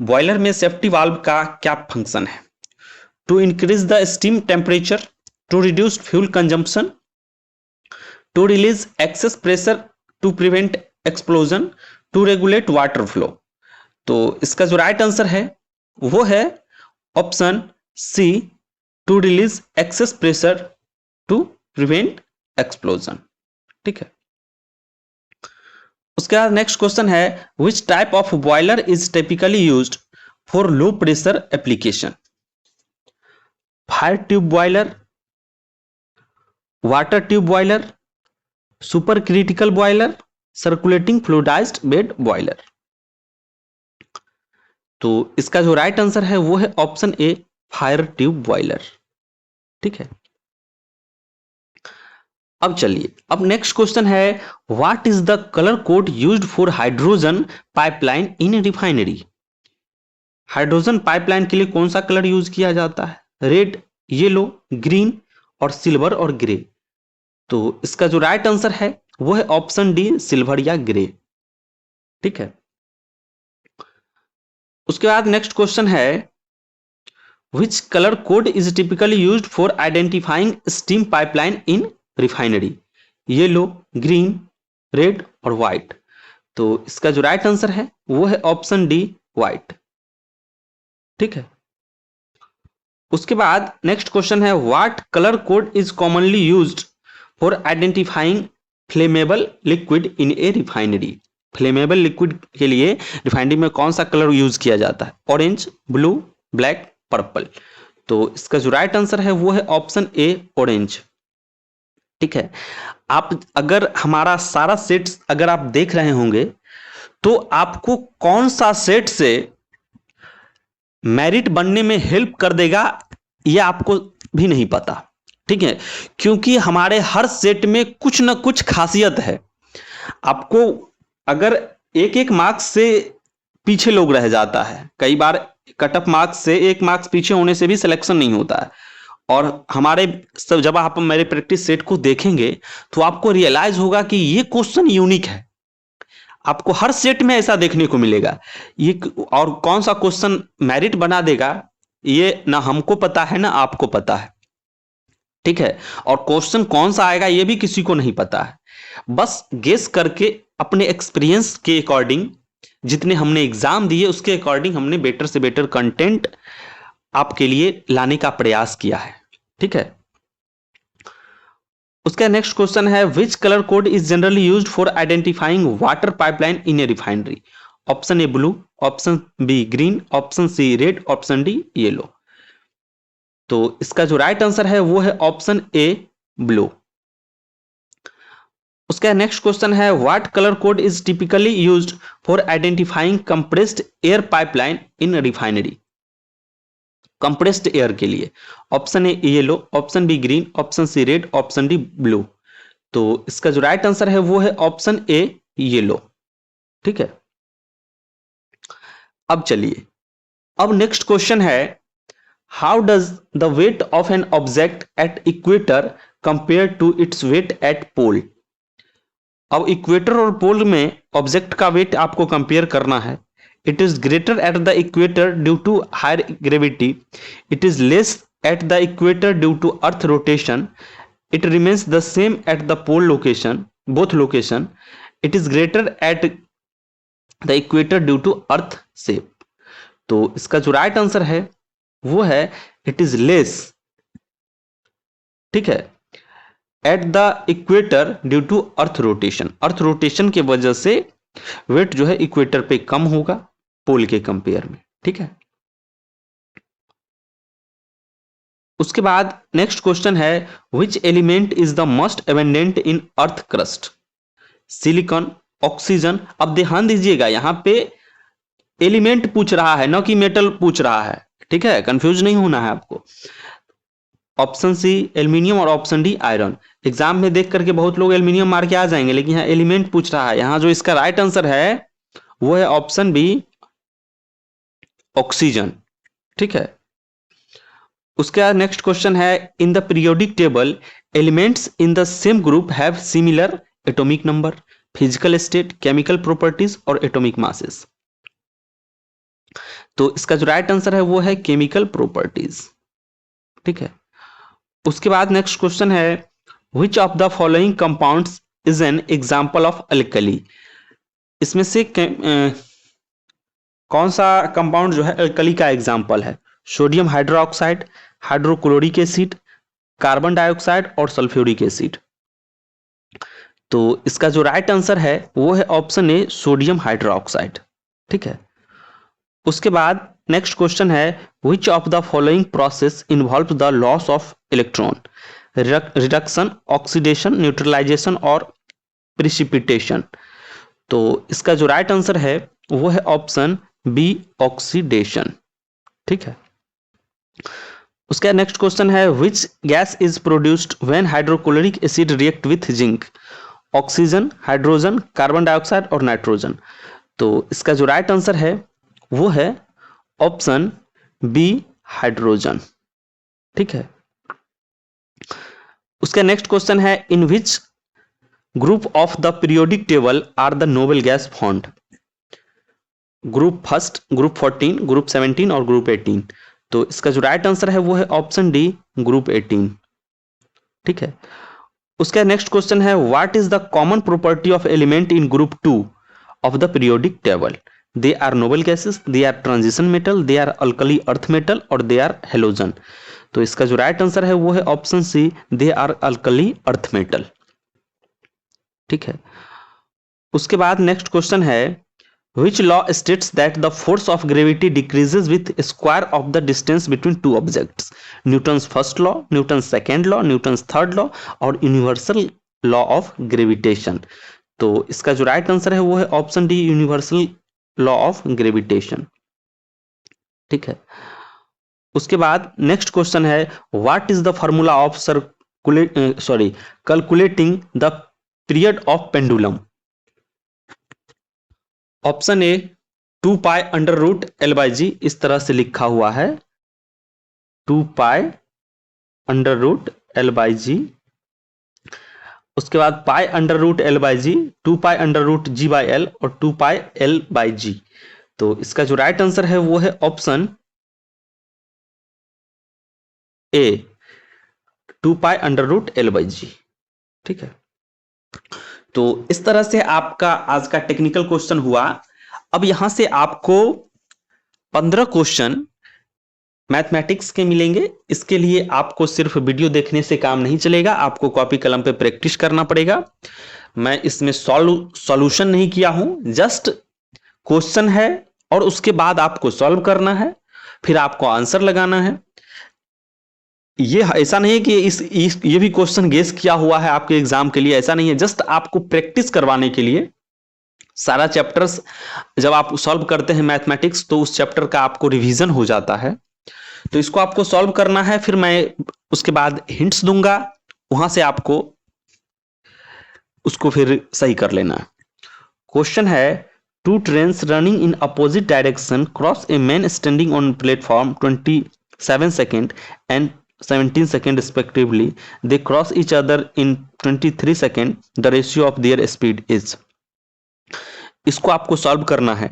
Boiler में सेफ्टी वाल्व का क्या फंक्शन है? To increase the steam temperature, to reduce fuel consumption, to release excess pressure, to prevent explosion, to regulate water flow. तो इसका जो राइट आंसर है वो है option C, to release excess pressure to prevent explosion. ठीक है। उसके बाद नेक्स्ट क्वेश्चन है, विच type of boiler is typically used for low pressure application? Fire tube boiler, water tube boiler, super critical boiler, circulating fluidized bed boiler. तो इसका जो राइट आंसर है वो है option A, fire tube boiler. ठीक है। अब चलिए, अब नेक्स्ट क्वेश्चन है, what is the colour code used for hydrogen pipeline in refinery? Hydrogen pipeline के लिए कौन सा कलर यूज किया जाता है? रेड, येलो, ग्रीन और सिल्वर और ग्रे। तो इसका जो राइट आंसर है वो है ऑप्शन डी, सिल्वर या ग्रे। ठीक है। उसके बाद नेक्स्ट क्वेश्चन है, which colour code is typically used for identifying steam pipeline in refinery? Yellow, green, red और व्हाइट। तो इसका जो राइट आंसर है वो है ऑप्शन डी, व्हाइट। ठीक है। उसके बाद नेक्स्ट क्वेश्चन है, what colour code is commonly used for identifying flammable liquid in a refinery? Flammable liquid के लिए रिफाइनरी में कौन सा कलर यूज किया जाता है? Orange, blue, black, purple. तो इसका जो राइट आंसर है वो है ऑप्शन ए, ऑरेंज। ठीक है। आप अगर हमारा सारा सेट अगर आप देख रहे होंगे तो आपको कौन सा सेट से मेरिट बनने में हेल्प कर देगा ये आपको भी नहीं पता। ठीक है। क्योंकि हमारे हर सेट में कुछ ना कुछ खासियत है। आपको अगर एक एक मार्क्स से पीछे लोग रह जाता है, कई बार कट ऑफ मार्क्स से एक मार्क्स पीछे होने से भी सिलेक्शन नहीं होता है, और हमारे सब जब आप मेरे प्रैक्टिस सेट को देखेंगे तो आपको रियलाइज होगा कि ये क्वेश्चन यूनिक है। आपको हर सेट में ऐसा देखने को मिलेगा। ये और कौन सा क्वेश्चन मेरिट बना देगा ये ना हमको पता है ना आपको पता है, ठीक है। और क्वेश्चन कौन सा आएगा ये भी किसी को नहीं पता है। बस गेस करके अपने एक्सपीरियंस के अकॉर्डिंग, जितने हमने एग्जाम दिए उसके अकॉर्डिंग हमने बेटर से बेटर कंटेंट आपके लिए लाने का प्रयास किया है, ठीक है। उसका नेक्स्ट क्वेश्चन है which colour code is generally used for identifying water pipeline in a refinery. Option A blue, option B green, option C red, option D yellow. तो इसका जो राइट आंसर है वो है ऑप्शन ए ब्लू। उसका नेक्स्ट क्वेश्चन है what colour code is typically used for identifying compressed air pipeline in refinery. Compressed air के लिए option A yellow, option B green, option C red, option D blue. तो इसका जो राइट आंसर है वो है ऑप्शन ए येलो, ठीक है। अब चलिए, अब नेक्स्ट क्वेश्चन है how does the weight of an object at equator compare to its weight at pole. अब इक्वेटर और पोल में ऑब्जेक्ट का वेट आपको कंपेयर करना है। It is greater at the equator due to higher gravity, it is less at the equator due to earth rotation, it remains the same at the pole location, both location, it is greater at the equator due to earth shape. तो इसका जो राइट आंसर है वो है इट इज लेस, ठीक है, at the equator due to earth rotation. Earth rotation की वजह से वेट जो है इक्वेटर पे कम होगा पोल के कंपेयर में, ठीक है। उसके बाद नेक्स्ट क्वेश्चन है विच element is the most abundant in earth crust. Silicon, oxygen. अब ध्यान दीजिएगा यहां पे एलिमेंट पूछ रहा है ना कि मेटल पूछ रहा है, ठीक है, कंफ्यूज नहीं होना है आपको। ऑप्शन सी एल्यूमिनियम और ऑप्शन डी आयरन। एग्जाम में देख करके बहुत लोग एल्यूमिनियम मार के आ जाएंगे, लेकिन यहाँ एलिमेंट पूछ रहा है। यहाँ जो इसका राइट आंसर है वो है ऑप्शन बी ऑक्सीजन, ठीक है। उसके बाद नेक्स्ट क्वेश्चन है in the periodic table elements in the same group have similar atomic number, physical state, chemical properties और एटॉमिक मासेस। तो इसका जो राइट आंसर है वो है केमिकल प्रॉपर्टीज, ठीक है। उसके बाद नेक्स्ट क्वेश्चन है which of the following compounds is an example of alkali. इसमें से कौन सा कंपाउंड जो है अल्कली का एग्जाम्पल है। Sodium hydroxide, hydrochloric acid, carbon dioxide और सल्फ्यूरिक एसिड। तो इसका जो राइट आंसर है वो है ऑप्शन ए सोडियम हाइड्रोक्साइड, ठीक है। उसके बाद नेक्स्ट क्वेश्चन है which of the following process involve the loss of electron. Reduction, oxidation, neutralisation और प्रिसिपिटेशन। तो इसका जो राइट आंसर है वो है ऑप्शन बी ऑक्सीडेशन, ठीक है। उसका नेक्स्ट क्वेश्चन है which gas is produced when hydrochloric acid react with zinc. Oxygen, hydrogen, carbon dioxide और नाइट्रोजन। तो इसका जो राइट आंसर है वो है ऑप्शन बी हाइड्रोजन, ठीक है। उसका नेक्स्ट क्वेश्चन है in which group of the periodic table are the noble gas found. Group first, group 14, group 17 और ग्रुप 18। तो इसका जो राइट आंसर है वो है ऑप्शन डी ग्रुप 18, ठीक है। उसका नेक्स्ट क्वेश्चन है what is the common property of element in group 2 of the periodic table. They are noble gases, they are transition metal, they are alkali earth metal और दे आर हेलोजन। तो इसका जो राइट आंसर है वो है option C they are alkali earth metal, ठीक है। उसके बाद नेक्स्ट क्वेश्चन है which law states that the force of gravity decreases with square of the distance between two objects। Newton's first law, Newton's second law, Newton's third law और यूनिवर्सल लॉ ऑफ ग्रेविटेशन। तो इसका जो राइट आंसर है वो है option D universal law of gravitation, ठीक है। उसके बाद नेक्स्ट क्वेश्चन है what is the formula of calculating the period of pendulum. Option A 2 pi under root L/G, इस तरह से लिखा हुआ है 2 pi under root L by G, उसके बाद pi under root L by G, 2 pi under root G by L और 2 पाई एल बाई जी। तो इसका जो राइट आंसर है वो है option A, 2 pi under root L by G. ठीक है, तो इस तरह से आपका आज का टेक्निकल क्वेश्चन हुआ। अब यहां से आपको 15 क्वेश्चन मैथमेटिक्स के मिलेंगे। इसके लिए आपको सिर्फ वीडियो देखने से काम नहीं चलेगा, आपको कॉपी कलम पे प्रैक्टिस करना पड़ेगा। मैं इसमें सॉल्यूशन नहीं किया हूं, जस्ट क्वेश्चन है और उसके बाद आपको सॉल्व करना है, फिर आपको आंसर लगाना है। ये ऐसा नहीं है कि ये भी क्वेश्चन गेस किया हुआ है आपके एग्जाम के लिए, ऐसा नहीं है, जस्ट आपको प्रैक्टिस करवाने के लिए। सारा चैप्टर्स जब आप सॉल्व करते हैं मैथमेटिक्स तो उस चैप्टर का आपको रिवीजन हो जाता है। तो इसको आपको सॉल्व करना है, फिर मैं उसके बाद हिंट्स दूंगा, वहां से आपको उसको फिर सही कर लेना है। क्वेश्चन है, 2 trains running in opposite direction cross a man standing on platform 27 second and 17 second respectively, they cross each other in 23 second, the ratio of their speed is. इसको आपको सॉल्व करना है,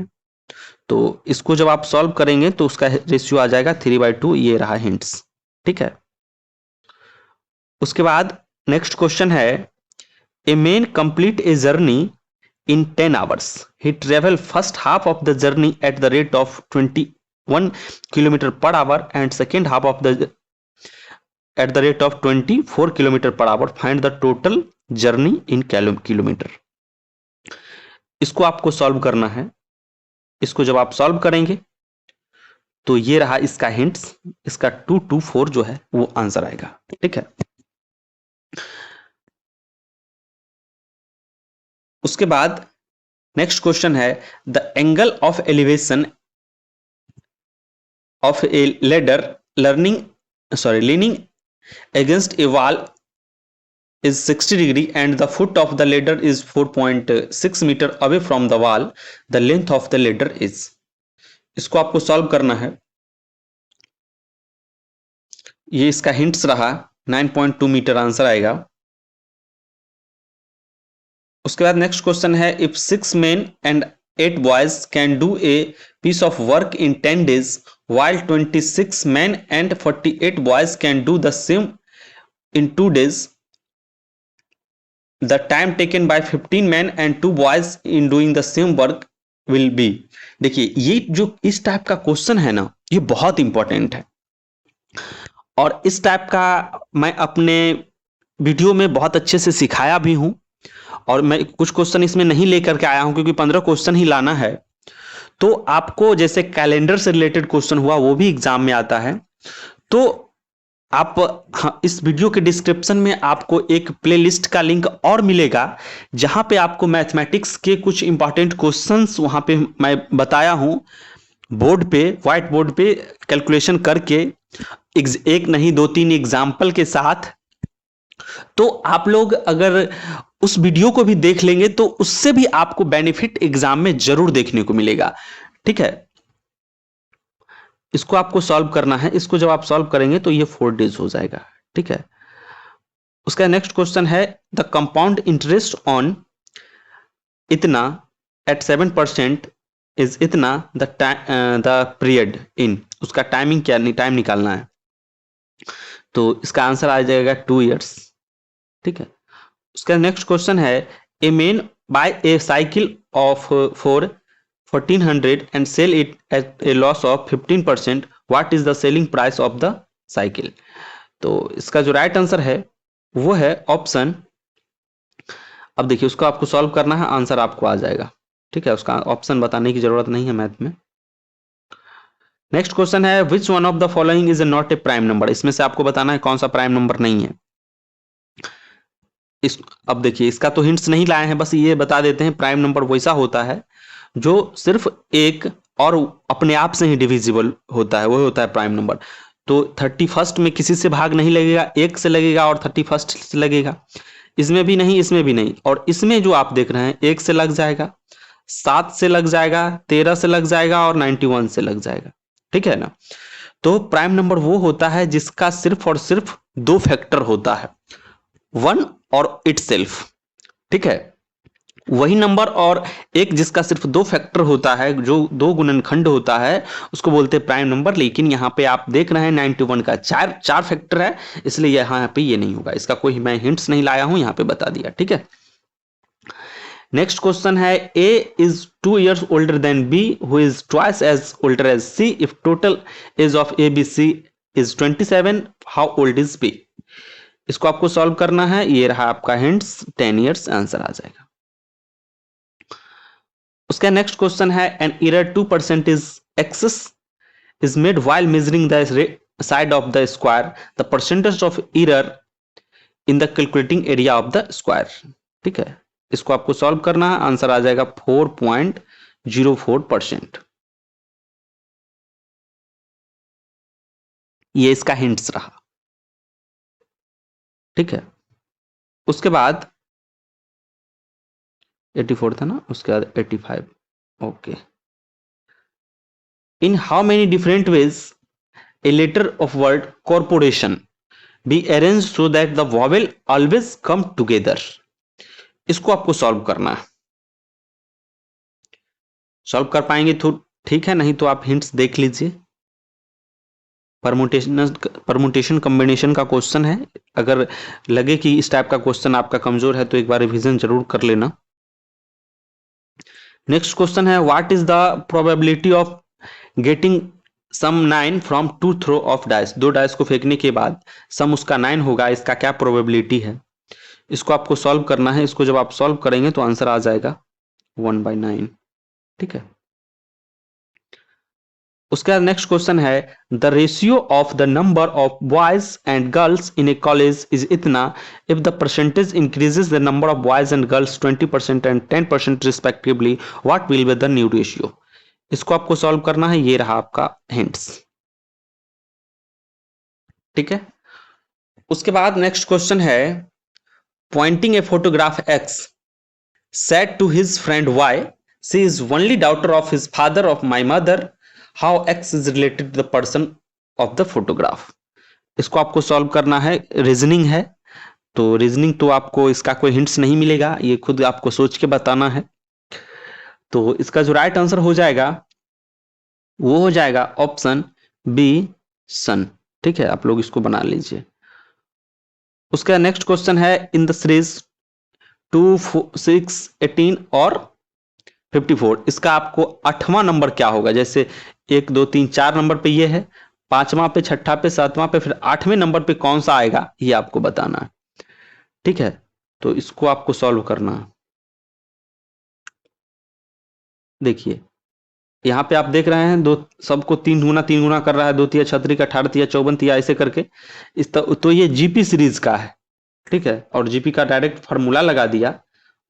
तो इसको जब आप सॉल्व करेंगे तो उसका रेशियो आ जाएगा 3/2। ये रहा हिंट्स। ठीक है, उसके बाद नेक्स्ट क्वेश्चन है, a man complete a journey in 10 hours. He travel first half of the journey at the rate of 21 km per hour and second half of the at the rate of 24 km per hour. Find the total journey in kilometer. इसको आपको सॉल्व करना है। इसको जब आप सॉल्व करेंगे तो ये रहा इसका हिंट्स, इसका 224 जो है वो आंसर आएगा। ठीक है, उसके बाद नेक्स्ट क्वेश्चन है, the angle of elevation of A ladder leaning against A wall is 60 degree and the foot of the ladder is 4.6 meter away from the wall. The length of the ladder is. इसको आपको सॉल्व करना है। ये इसका हिंट्स रहा, 9.2 मीटर आंसर आएगा। उसके बाद नेक्स्ट क्वेश्चन है, if 6 men and 8 boys can do a piece of work in 10 days while 26 men and 48 boys can do the same in 2 days, the time taken by 15 men and 2 boys in doing the same work will be। देखिए, ये जो इस टाइप का क्वेश्चन है ना, ये बहुत इंपॉर्टेंट है और इस टाइप का मैं अपने वीडियो में बहुत अच्छे से सिखाया भी हूं और मैं कुछ क्वेश्चन इसमें नहीं लेकर के आया हूं क्योंकि 15 क्वेश्चन ही लाना है। तो आपको जैसे कैलेंडर से रिलेटेड क्वेश्चन हुआ वो भी एग्जाम में आता है, तो आप इस वीडियो के डिस्क्रिप्शन में आपको एक प्लेलिस्ट का लिंक और मिलेगा जहां पे आपको मैथमेटिक्स के कुछ इंपॉर्टेंट क्वेश्चंस वहां पे मैं बताया हूं, बोर्ड पे, व्हाइट बोर्ड पे कैलकुलेशन करके, एक नहीं 2-3 एग्जाम्पल के साथ। तो आप लोग अगर उस वीडियो को भी देख लेंगे तो उससे भी आपको बेनिफिट एग्जाम में जरूर देखने को मिलेगा। ठीक है, इसको आपको सॉल्व करना है। इसको जब आप सॉल्व करेंगे तो ये 4 days हो जाएगा। ठीक है, उसका नेक्स्ट क्वेश्चन है, द कंपाउंड इंटरेस्ट ऑन इतना एट 7% इज इतना, द पीरियड इन, उसका टाइमिंग क्या, टाइम निकालना है। तो इसका आंसर आ जाएगा 2 years। ठीक है, उसका नेक्स्ट क्वेश्चन है, a man buy a cycle of for 1400 and sell it at a loss of 15%. What is the selling price of the cycle? तो इसका जो राइट आंसर है वो है ऑप्शन, अब देखिए उसको आपको सॉल्व करना है, आंसर आपको आ जाएगा। ठीक है, उसका ऑप्शन बताने की जरूरत नहीं है मैथ में। नेक्स्ट क्वेश्चन है, which one of the following is not A prime number. इसमें से आपको बताना है कौन सा प्राइम नंबर नहीं है। अब देखिए, इसका तो हिंट्स नहीं लाए हैं, बस ये बता देते हैं प्राइम नंबर वैसा होता है जो सिर्फ एक और अपने आप से ही डिविजिबल होता है, वो होता है प्राइम नंबर। तो 31st में किसी से भाग नहीं लगेगा, 1 से लगेगा और 31st से लगेगा। इसमें भी नहीं, इसमें भी नहीं, और इसमें जो आप देख रहे हैं 1 से लग जाएगा, 7 से लग जाएगा, 13 से लग जाएगा और 91 से लग जाएगा। ठीक है ना, तो प्राइम नंबर वो होता है जिसका सिर्फ और सिर्फ दो फैक्टर होता है, वन और इटसेल्फ। ठीक है, वही नंबर और एक जिसका सिर्फ दो फैक्टर होता है, जो दो गुणनखंड होता है, उसको बोलते हैं प्राइम नंबर। लेकिन यहाँ पे आप देख रहे हैं 91 का चार चार फैक्टर है, इसलिए यहाँ पे ये नहीं होगा। इसका कोई मैं हिंट्स नहीं लाया हूं, यहाँ पे बता दिया। ठीक है, नेक्स्ट क्वेश्चन है, ए is 2 years older than B who is twice as older as C. If total age of A B C is 27, how old is B? इसको आपको सॉल्व करना है। ये रहा आपका हिंट्स, 10 years आंसर आ जाएगा। उसका नेक्स्ट क्वेश्चन है, an error 2% is excess is made while measuring the side of the square, the percentage of error in the calculating area of the square. ठीक है, इसको आपको सॉल्व करना है, आंसर आ जाएगा 4.04%। ये इसका हिंट्स रहा। ठीक है, उसके बाद 84 था ना, उसके बाद 85। Okay, in how many different ways a letter of word corporation be arrange so that the vowel always come together. इसको आपको सॉल्व करना है। सॉल्व कर पाएंगे तो ठीक है, नहीं तो आप हिंट्स देख लीजिए। परमुटेशन कॉम्बिनेशन का क्वेश्चन है। अगर लगे कि इस टाइप का क्वेश्चन आपका कमजोर है तो एक बार रिवीजन जरूर कर लेना। नेक्स्ट क्वेश्चन है, what is the probability of getting sum 9 from 2 throw of dice. 2 dice को फेंकने के बाद सम उसका 9 होगा, इसका क्या प्रोबेबिलिटी है? इसको आपको सॉल्व करना है। इसको जब आप सॉल्व करेंगे तो आंसर आ जाएगा 1/9। ठीक है, उसका नेक्स्ट क्वेश्चन है, the ratio of the number of boys and girls in a college is इतना, if the percentage increases the number of boys and girls 20% and 10% respectively, what will be the new ratio. इसको आपको सॉल्व करना है। ये रहा आपका हिंट्स। ठीक है, उसके बाद नेक्स्ट क्वेश्चन है, pointing a photograph X said to his friend Y, she is only daughter of his father of my mother, how X is related to the person of the photograph। इसको आपको सॉल्व करना है। रीजनिंग है, तो रीजनिंग तो आपको इसका कोई हिंट्स नहीं मिलेगा, ये खुद आपको सोच के बताना है। तो इसका जो राइट आंसर हो जाएगा वो हो जाएगा ऑप्शन बी, सन। ठीक है, आप लोग इसको बना लीजिए। उसका नेक्स्ट क्वेश्चन है, इन द सीरीज 2, 6, 18 और 54, इसका आपको 8वां नंबर क्या होगा? जैसे 1, 2, 3, 4 नंबर पे ये है, 5वां पे, 6ठा पे, 7वां पे, फिर 8वें नंबर पे कौन सा आएगा ये आपको बताना है। ठीक है, तो इसको आपको सॉल्व करना है। देखिए यहाँ पे आप देख रहे हैं, दो सबको 3 गुना कर रहा है, 2 तिया 36 का, 18 तिया 54 तिया, ऐसे करके इस तो ये जीपी सीरीज का है। ठीक है, और जीपी का डायरेक्ट फार्मूला लगा दिया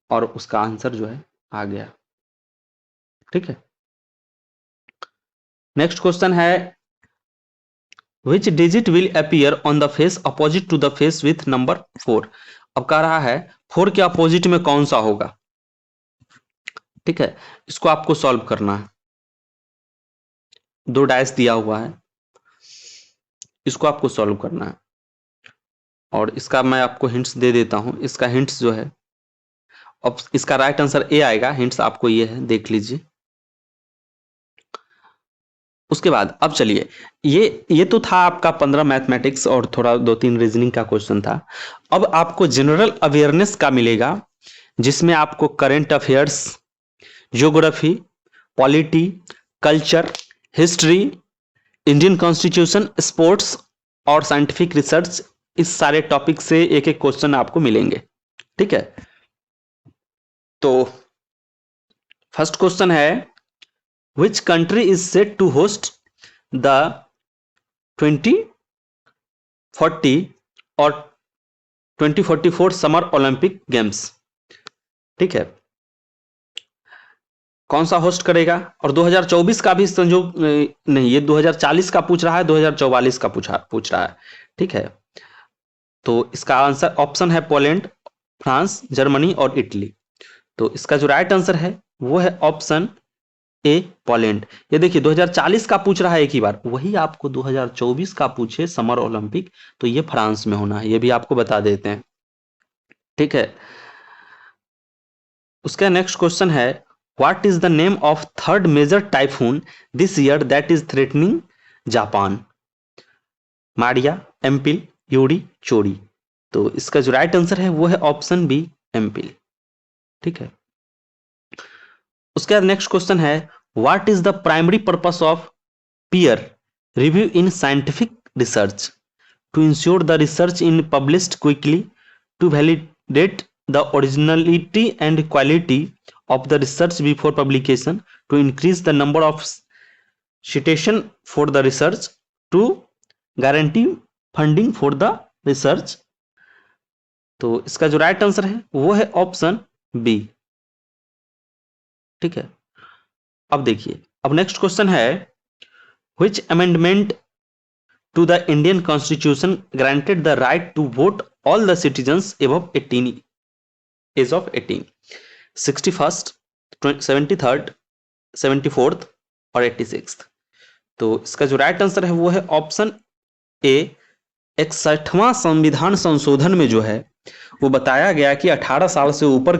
और उसका आंसर जो है आ गया। ठीक है, नेक्स्ट क्वेश्चन है, which digit will appear on the face opposite to the face with number 4। अब कह रहा है 4 के अपोजिट में कौन सा होगा। ठीक है, इसको आपको सॉल्व करना है। 2 डाइस दिया हुआ है, इसको आपको सॉल्व करना है और इसका मैं आपको हिंट्स दे देता हूं। इसका हिंट्स जो है, अब इसका राइट आंसर ए आएगा। हिंट्स आपको ये है, देख लीजिए। उसके बाद अब चलिए, ये तो था आपका 15 मैथमेटिक्स और थोड़ा 2-3 रीजनिंग का क्वेश्चन था। अब आपको जनरल अवेयरनेस का मिलेगा, जिसमें आपको current affairs, geography, polity, culture, history, Indian constitution, sports और साइंटिफिक रिसर्च, इस सारे टॉपिक से एक एक क्वेश्चन आपको मिलेंगे। ठीक है, तो फर्स्ट क्वेश्चन है, which country is set to host the 2040 और 2044 समर ओलंपिक गेम्स। ठीक है, कौन सा होस्ट करेगा? और 2024 का भी संयोग नहीं, ये 2040 का पूछ रहा है, 2044 का पूछ रहा है। ठीक है, तो इसका आंसर ऑप्शन है पोलैंड, फ्रांस, जर्मनी और इटली। तो इसका जो राइट आंसर है वो है ऑप्शन ए पोलैंड। ये देखिए 2040 का पूछ रहा है एक ही बार, वही आपको 2024 का पूछे समर ओलंपिक तो ये फ्रांस में होना है, ये भी आपको बता देते हैं। ठीक है, उसका नेक्स्ट क्वेश्चन है what is the name of third major typhoon this year that is threatening Japan? Maria, Ampil, Yuri, चोरी। तो इसका जो राइट आंसर है वो है ऑप्शन बी एम्पिल। ठीक है, उसके बाद नेक्स्ट क्वेश्चन है what is the primary purpose of peer review in scientific research? To ensure the research in published quickly, to validate the originality and quality of the research before publication, to increase the number of citation for the research, to guarantee funding for the research। तो इसका जो राइट आंसर है वो है ऑप्शन बी। ठीक है, अब देखिए, अब नेक्स्ट क्वेश्चन है which amendment to the Indian Constitution granted the right to vote all the citizens above 18 age of 18? 61st, 73rd, 74th और 86th। तो इसका जो राइट आंसर है वो है ऑप्शन ए। 61वां संविधान संशोधन में जो है वो बताया गया कि 18 साल से ऊपर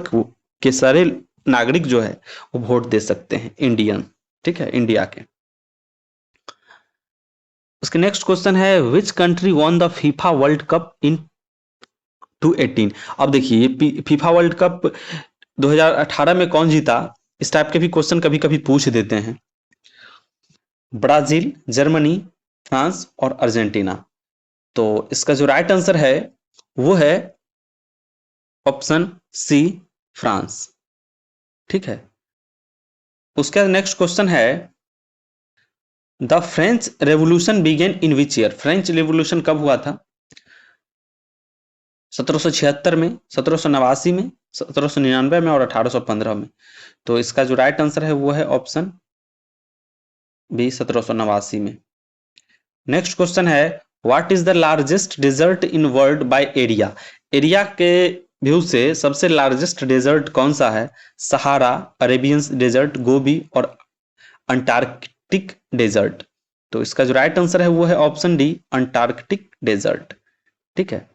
के सारे नागरिक जो है वो वोट दे सकते हैं, इंडियन। ठीक है, इंडिया के। उसके नेक्स्ट क्वेश्चन है which country won the FIFA world cup in 2018? अब देखिए फीफा वर्ल्ड कप 2018 में कौन जीता, इस टाइप के भी क्वेश्चन कभी कभी पूछ देते हैं। ब्राजील, जर्मनी, फ्रांस और अर्जेंटीना। तो इसका जो राइट आंसर है वो है ऑप्शन सी फ्रांस। ठीक है, उसके बाद नेक्स्ट क्वेश्चन है the French revolution began in which year? French revolution कब हुआ था? 1776 में, 1789 में, 1799 में और 1815 में। तो इसका जो राइट आंसर है वो है ऑप्शन बी 1789 में। नेक्स्ट क्वेश्चन है what is the largest desert in world by area? Area के व्यू से सबसे लार्जेस्ट डेजर्ट कौन सा है? सहारा, अरेबियन डेजर्ट, गोबी और अंटार्कटिक डेजर्ट। तो इसका जो राइट आंसर है वो है ऑप्शन डी अंटार्कटिक डेजर्ट। ठीक है,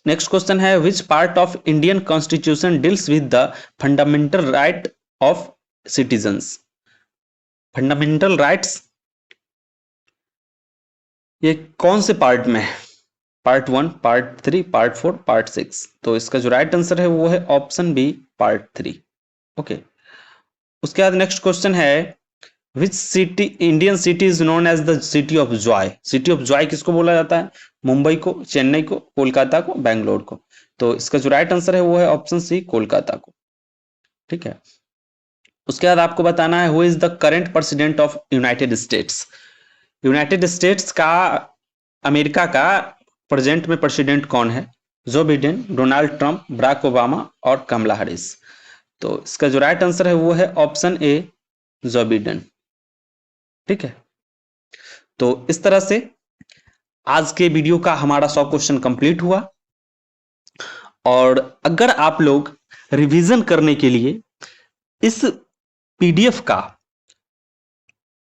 नेक्स्ट क्वेश्चन है which part of Indian constitution deals with the fundamental right of citizens? Fundamental rights ये कौन से पार्ट में है? Part 1, part 3, part 4, part 6। तो इसका जो राइट आंसर है वो है ऑप्शन बी पार्ट 3। ओके, उसके बाद नेक्स्ट क्वेश्चन है which city Indian city is known as the city of joy? City of joy किसको बोला जाता है? मुंबई को, चेन्नई को, कोलकाता को, बेंगलोर को। तो इसका जो राइट आंसर है वो है ऑप्शन सी कोलकाता को। ठीक है, उसके बाद आपको बताना है who is the current president of United States? United States का, अमेरिका का प्रेजेंट में प्रेसिडेंट कौन है? Joe Biden, Donald Trump, Barack Obama और कमला हैरिस। तो इसका जो राइट आंसर है वो है ऑप्शन ए जो बिडेन। ठीक है, तो इस तरह से आज के वीडियो का हमारा 100 क्वेश्चन कंप्लीट हुआ। और अगर आप लोग रिवीजन करने के लिए इस पीडीएफ का,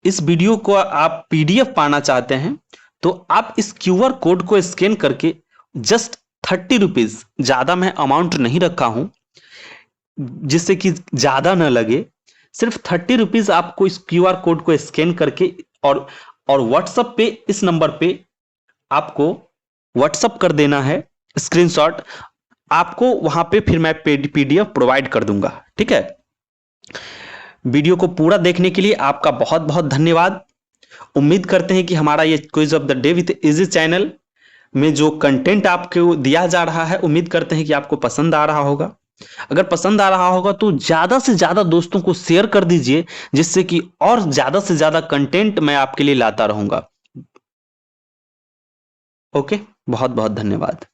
इस वीडियो को आप पीडीएफ पाना चाहते हैं तो आप इस क्यूआर कोड को स्कैन करके जस्ट 30 रुपीज, ज्यादा मैं अमाउंट नहीं रखा हूं जिससे कि ज्यादा ना लगे, सिर्फ 30 रुपीज आपको इस क्यूआर कोड को स्कैन करके और व्हाट्सएप पे इस नंबर पे आपको व्हाट्सएप कर देना है स्क्रीनशॉट, आपको वहां पे फिर मैं पीडीएफ प्रोवाइड कर दूंगा। ठीक है, वीडियो को पूरा देखने के लिए आपका बहुत बहुत धन्यवाद। उम्मीद करते हैं कि हमारा ये quiz of the day with easy channel में जो कंटेंट आपको दिया जा रहा है, उम्मीद करते हैं कि आपको पसंद आ रहा होगा। अगर पसंद आ रहा होगा तो ज्यादा से ज्यादा दोस्तों को शेयर कर दीजिए, जिससे कि और ज्यादा से ज्यादा कंटेंट मैं आपके लिए लाता रहूंगा। ओके, बहुत बहुत धन्यवाद।